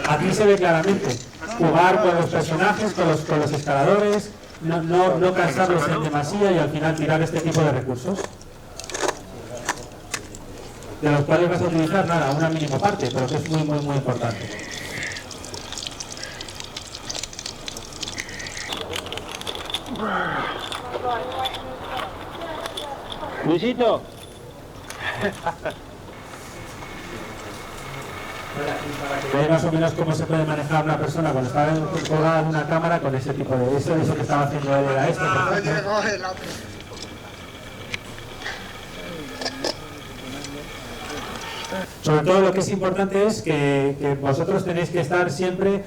Aquí se ve claramente jugar con los personajes, con los escaladores, no cansarlos en demasía y al final tirar este tipo de recursos, de los cuales vas a utilizar nada, una mínima parte, pero que es muy importante. Luisito, Veis más o menos cómo se puede manejar una persona cuando está colgada en una cámara con ese tipo de... Eso que estaba haciendo él era esto. Sobre todo lo que es importante es que vosotros tenéis que estar siempre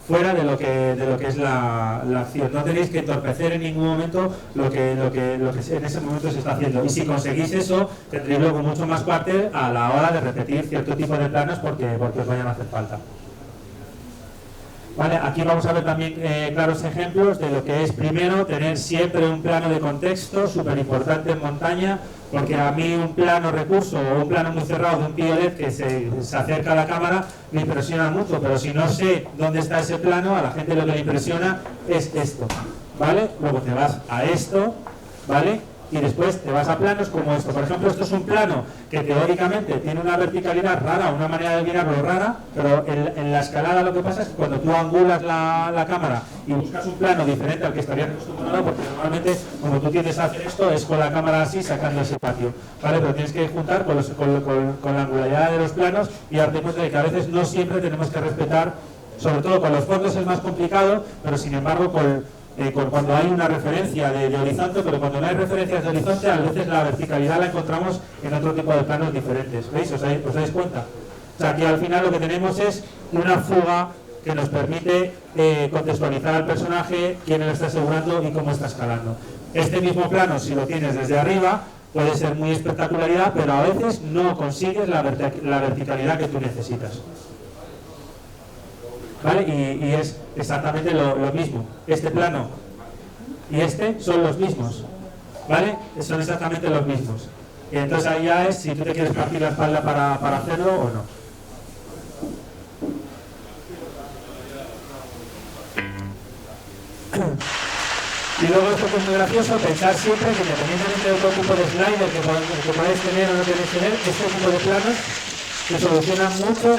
fuera de lo que es la acción. No tenéis que entorpecer en ningún momento lo que en ese momento se está haciendo. Y si conseguís eso, tendréis luego mucho más cuartel a la hora de repetir cierto tipo de planos porque os vayan a hacer falta. Vale, aquí vamos a ver también claros ejemplos de lo que es, primero, tener siempre un plano de contexto, súper importante en montaña, porque a mí un plano recurso o un plano muy cerrado de un piolet que se acerca a la cámara me impresiona mucho, pero si no sé dónde está ese plano, a la gente lo que le impresiona es esto, ¿vale? Luego te vas a esto, ¿vale? Y después te vas a planos como esto. Por ejemplo, esto es un plano que teóricamente tiene una verticalidad rara, una manera de mirarlo rara, pero en la escalada lo que pasa es que cuando tú angulas la cámara y buscas un plano diferente al que estarías acostumbrado, porque normalmente cuando tú tiendes a hacer esto es con la cámara así sacando ese patio, ¿vale? Pero tienes que juntar con la angularidad de los planos y darte cuenta de que a veces no siempre tenemos que respetar, sobre todo con los fondos es más complicado, pero sin embargo cuando hay una referencia de horizonte, pero cuando no hay referencias de horizonte, a veces la verticalidad la encontramos en otro tipo de planos diferentes. ¿Veis? ¿Os dais cuenta? O sea, que al final lo que tenemos es una fuga que nos permite contextualizar al personaje, quién lo está asegurando y cómo está escalando. Este mismo plano, si lo tienes desde arriba, puede ser muy espectacularidad, pero a veces no consigues la verticalidad que tú necesitas. ¿Vale? Y es exactamente lo mismo. Este plano y este son los mismos, ¿vale? Son exactamente los mismos. Y entonces ahí ya es si tú te quieres partir la espalda para hacerlo o no. Y luego esto que es muy gracioso, pensar siempre que independientemente de otro tipo de slider que podáis tener o no queréis tener, este tipo de planos se solucionan mucho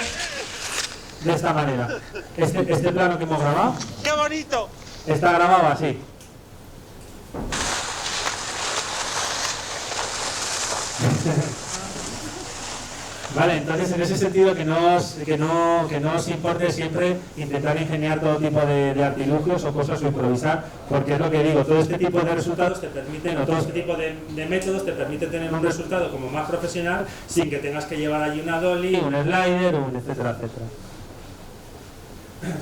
de esta manera. Este plano que hemos grabado, ¡qué bonito! Está grabado así. Vale, entonces en ese sentido que no os importe siempre intentar ingeniar todo tipo de artilugios o cosas o improvisar, porque es lo que digo, todo este tipo de resultados te permiten, o todo este tipo de métodos te permiten tener un resultado como más profesional sin que tengas que llevar allí una dolly, un slider, un etcétera, etcétera.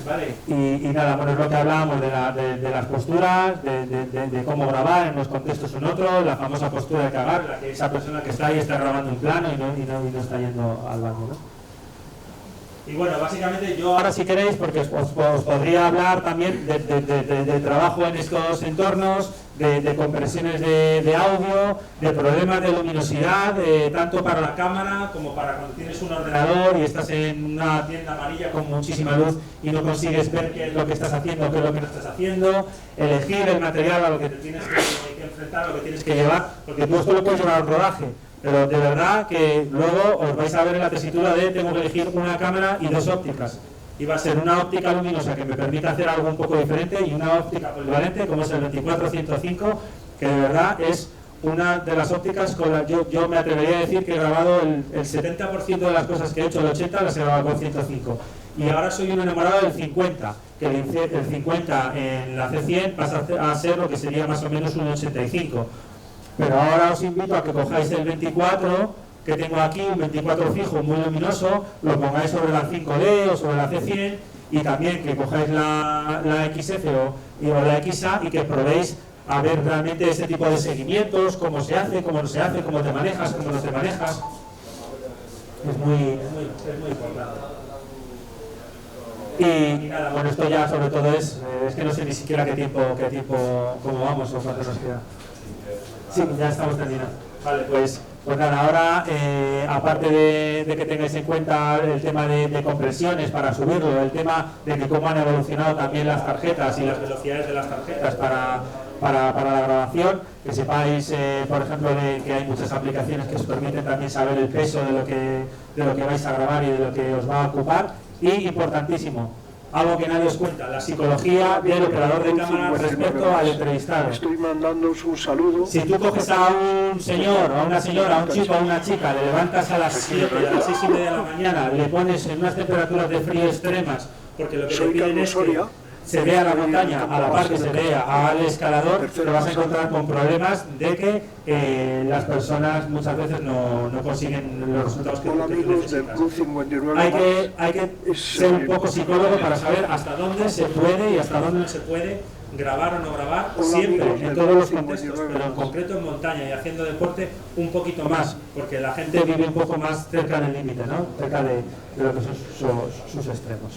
Vale, y nada, bueno, es lo que hablábamos de las posturas, de cómo grabar en unos contextos o en otros, la famosa postura de cagar, la que esa persona que está ahí está grabando un plano y no está yendo al baño, ¿no? Y bueno, básicamente yo ahora si queréis, porque os podría hablar también de trabajo en estos entornos, de compresiones de audio, de problemas de luminosidad, tanto para la cámara como para cuando tienes un ordenador y estás en una tienda amarilla con muchísima luz y no consigues ver qué es lo que estás haciendo, qué es lo que no estás haciendo, elegir el material a lo que te tienes que enfrentar, a lo que tienes que llevar, porque tú esto lo puedes llevar al rodaje. Pero de verdad que luego os vais a ver en la tesitura de tengo que elegir una cámara y dos ópticas. Y va a ser una óptica luminosa que me permita hacer algo un poco diferente y una óptica polivalente como es el 24-105, que de verdad es una de las ópticas con la yo me atrevería a decir que he grabado el 70% de las cosas que he hecho, el 80% las he grabado con 105. Y ahora soy un enamorado del 50, que el 50 en la C100 pasa a ser lo que sería más o menos un 85. Pero ahora os invito a que cojáis el 24 que tengo aquí, un 24 fijo muy luminoso, lo pongáis sobre la 5D o sobre la C100 y también que cojáis la XF o la XA y que probéis a ver realmente este tipo de seguimientos, cómo se hace, cómo no se hace, cómo te manejas, cómo no te manejas. Es muy importante. Y nada, bueno, esto ya sobre todo es que no sé ni siquiera qué tiempo, cómo vamos o cuánto nos queda. Sí, ya estamos terminando. Vale, pues nada, ahora aparte de que tengáis en cuenta el tema de compresiones para subirlo, el tema de que cómo han evolucionado también las tarjetas y las velocidades de las tarjetas para la grabación, que sepáis, por ejemplo, que hay muchas aplicaciones que os permiten también saber el peso de lo que vais a grabar y de lo que os va a ocupar. Y importantísimo, algo que nadie os cuenta, la psicología del operador de cámara respecto al entrevistado. Estoy mandándoos un saludo. Si tú coges a un señor, a una señora, a un chico, a una chica, le levantas a las 7, a las 6:30 de la mañana, le pones en unas temperaturas de frío extremas, porque lo que te piden es que se vea la montaña a la par que se vea al escalador, te vas a encontrar con problemas de que las personas muchas veces no consiguen los resultados que necesitas. Hay que ser un poco psicólogo para saber hasta dónde se puede y hasta dónde no se puede grabar o no grabar, siempre, en todos los contextos, pero en concreto en montaña y haciendo deporte un poquito más, porque la gente vive un poco más cerca del límite, ¿no? Cerca de lo que son sus extremos.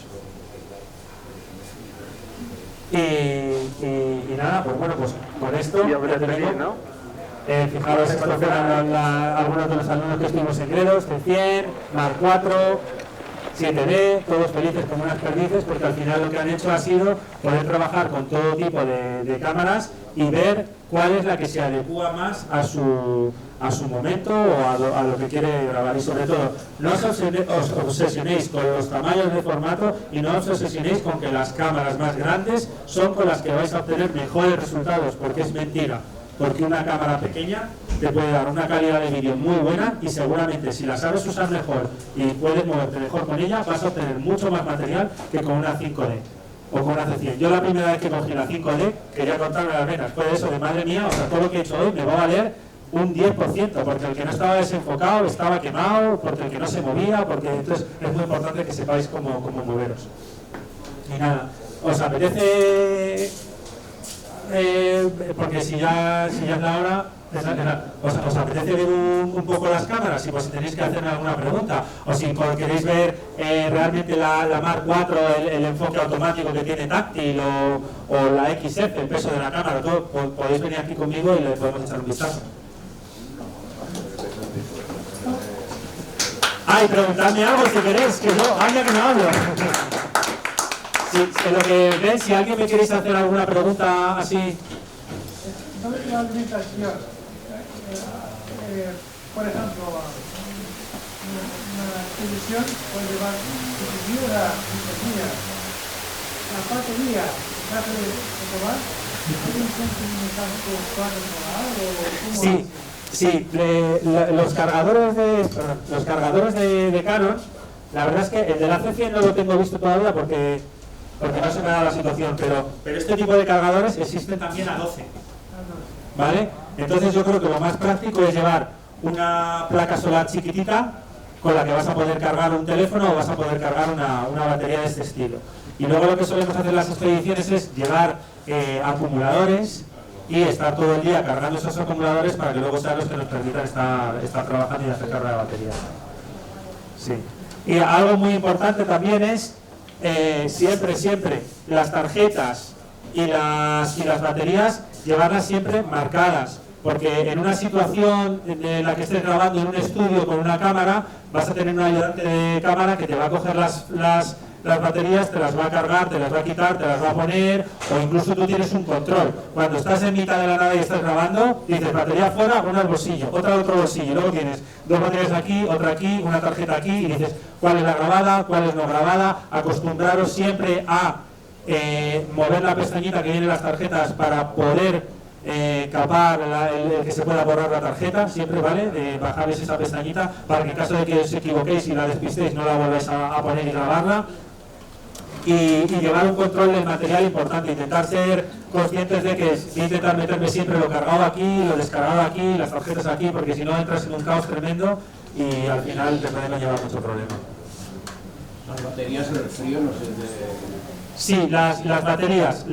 Y nada, pues bueno, pues con esto ya tenemos, ¿no? Fijaros, estos fueron algunos de los alumnos que estuvimos en Gredos, C100, Mark 4, 7D, todos felices como unas perdices, porque al final lo que han hecho ha sido poder trabajar con todo tipo de cámaras y ver cuál es la que se adecua más a su momento o a lo que quiere grabar. Y sobre todo, no os obsesionéis con los tamaños de formato y no os obsesionéis con que las cámaras más grandes son con las que vais a obtener mejores resultados, porque es mentira. Porque una cámara pequeña te puede dar una calidad de vídeo muy buena y seguramente si la sabes usar mejor y puedes moverte mejor con ella, vas a obtener mucho más material que con una 5D o con una C100. Yo la primera vez que cogí la 5D quería contarme las venas, fue eso de madre mía, o sea, todo lo que he hecho hoy me va a valer un 10%, porque el que no estaba desenfocado estaba quemado, porque el que no se movía, porque entonces es muy importante que sepáis cómo moveros. Y nada, ¿os apetece...? Porque si ya es la hora, ¿os apetece ver un poco las cámaras? Y pues si tenéis que hacerme alguna pregunta, o si queréis ver realmente la Mark 4, el enfoque automático que tiene táctil, o la XF, el peso de la cámara, todo, podéis venir aquí conmigo y le podemos echar un vistazo. Y preguntadme algo si queréis, que yo, anda que no hablo. Si lo que ven, si alguien me queréis hacer alguna pregunta así. La alimentación, por ejemplo, una televisión puede llevar comida, la batería, Sí, los cargadores de Canon, la verdad es que el de la C100 no lo tengo visto todavía porque no se me ha dado la situación, pero este tipo de cargadores existen también a 12, ¿vale? Entonces yo creo que lo más práctico es llevar una placa solar chiquitita con la que vas a poder cargar un teléfono o vas a poder cargar una batería de este estilo. Y luego lo que solemos hacer en las expediciones es llevar acumuladores y estar todo el día cargando esos acumuladores para que luego sean los que nos permitan estar trabajando y hacer carga de batería. Sí. Y algo muy importante también es siempre las tarjetas y las baterías llevarlas siempre marcadas, porque en una situación en la que estés grabando en un estudio con una cámara vas a tener un ayudante de cámara que te va a coger las baterías, te las va a cargar, te las va a quitar, te las va a poner, o incluso tú tienes un control. Cuando estás en mitad de la nada y estás grabando, dices batería afuera, una al bolsillo, otra al otro bolsillo, luego tienes dos baterías aquí, otra aquí, una tarjeta aquí, y dices cuál es la grabada, cuál es no grabada. Acostumbraros siempre a mover la pestañita que viene en las tarjetas para poder capar el que se pueda borrar la tarjeta, siempre, ¿vale? Bajarles esa pestañita para que en caso de que os equivoquéis y la despistéis no la volváis a poner y grabarla. Y llevar un control del material importante, intentar ser conscientes de que intentar meterme siempre lo cargado aquí, lo descargado aquí, las tarjetas aquí, porque si no entras en un caos tremendo y al final te pueden llevar mucho problema. Las baterías en el frío no sé Sí, las baterías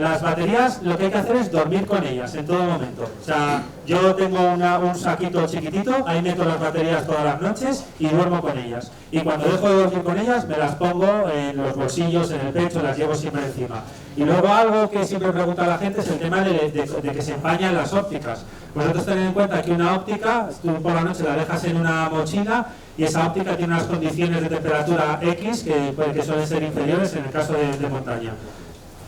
lo que hay que hacer es dormir con ellas en todo momento. O sea, yo tengo un saquito chiquitito, ahí meto las baterías todas las noches y duermo con ellas. Y cuando dejo de dormir con ellas me las pongo en los bolsillos, en el pecho, las llevo siempre encima. Y luego algo que siempre pregunta la gente es el tema de que se empañan las ópticas. Vosotros tened en cuenta que una óptica, tú por la noche la dejas en una mochila y esa óptica tiene unas condiciones de temperatura X que suelen ser inferiores en el caso de montaña.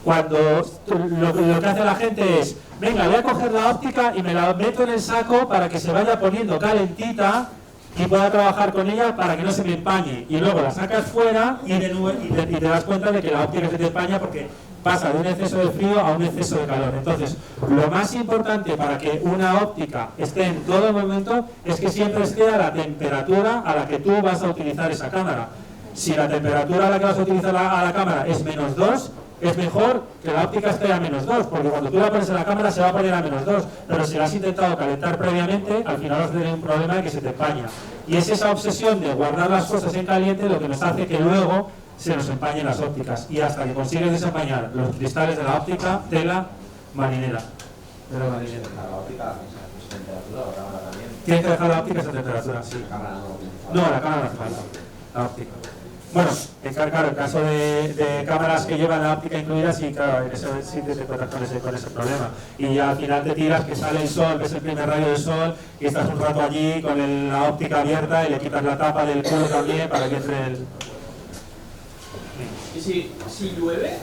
Cuando lo que hace la gente es, venga, voy a coger la óptica y me la meto en el saco para que se vaya poniendo calentita y pueda trabajar con ella para que no se me empañe. Y luego la sacas fuera y te das cuenta de que la óptica se te empaña porque pasa de un exceso de frío a un exceso de calor. Entonces, lo más importante para que una óptica esté en todo momento es que siempre esté a la temperatura a la que tú vas a utilizar esa cámara. Si la temperatura a la que vas a utilizar a la cámara es -2, es mejor que la óptica esté a -2, porque cuando tú la pones en la cámara se va a poner a -2, pero si la has intentado calentar previamente, al final vas a tener un problema de que se te empaña. Y es esa obsesión de guardar las cosas en caliente lo que nos hace que luego se nos empañen las ópticas, y hasta que consigues desempañar los cristales de la óptica, tela marinera. La óptica a esa temperatura, la cámara también. Tienes que dejar la óptica a esa temperatura, sí. La cámara no, la cámara no hace falta, la óptica. Bueno, claro, el caso de cámaras que llevan la óptica incluida, sí, claro, en ese sí te encuentras con ese problema. Y ya al final te tiras, que sale el sol, ves el primer rayo del sol, y estás un rato allí con la óptica abierta y le quitas la tapa del culo también para que entre el... Y si llueve,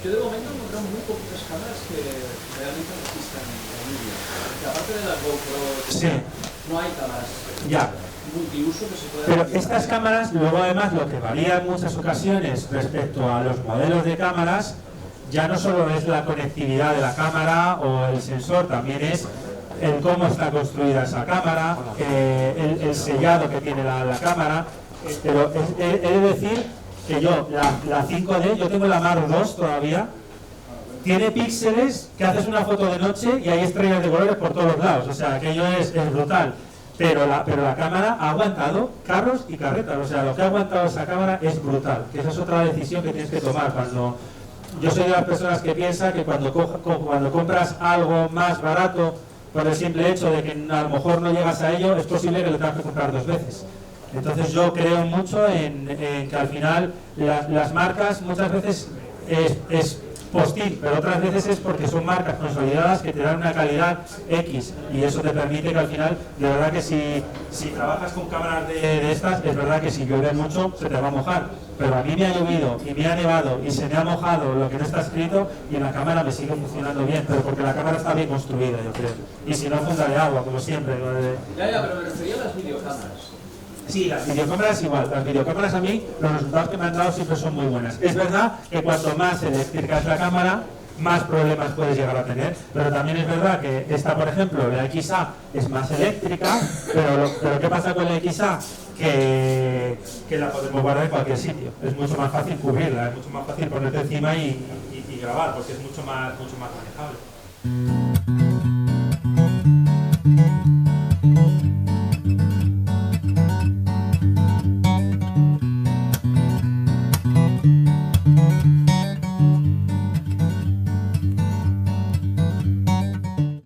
yo de momento he encontrado muy poquitas cámaras que realmente resistan la lluvia. Porque aparte de las GoPro, sí, no hay cámaras multiuso que se puedan... Pero estas cámaras, luego además, lo que varía en muchas ocasiones respecto a los modelos de cámaras, ya no solo es la conectividad de la cámara o el sensor, también es el cómo está construida esa cámara, el sellado que tiene la cámara. Pero he de decir que yo, la 5D, yo tengo la Mark II todavía, tiene píxeles que haces una foto de noche y hay estrellas de colores por todos lados, o sea, aquello es brutal. Pero la cámara ha aguantado carros y carretas, o sea, lo que ha aguantado esa cámara es brutal, que esa es otra decisión que tienes que tomar. Yo soy de las personas que piensa que cuando compras algo más barato, por el simple hecho de que a lo mejor no llegas a ello, es posible que lo tengas que comprar 2 veces. Entonces yo creo mucho en que al final las marcas muchas veces es postín, pero otras veces es porque son marcas consolidadas que te dan una calidad X, y eso te permite que al final, de verdad que si trabajas con cámaras de estas, es verdad que si llueve mucho se te va a mojar, pero a mí me ha llovido y me ha nevado y se me ha mojado lo que no está escrito y la cámara me sigue funcionando bien, pero porque la cámara está bien construida, yo creo, y si no, funda de agua, como siempre. Ya, pero me refería a las videocámaras. Sí, las videocámaras igual. Las videocámaras a mí, los resultados que me han dado siempre son muy buenas. Es verdad que cuanto más eléctrica es la cámara, más problemas puedes llegar a tener, pero también es verdad que esta, por ejemplo, la XA es más eléctrica, pero ¿qué pasa con la XA? Que la podemos guardar en cualquier sitio. Es mucho más fácil cubrirla, es mucho más fácil ponerte encima y grabar, porque es mucho más manejable.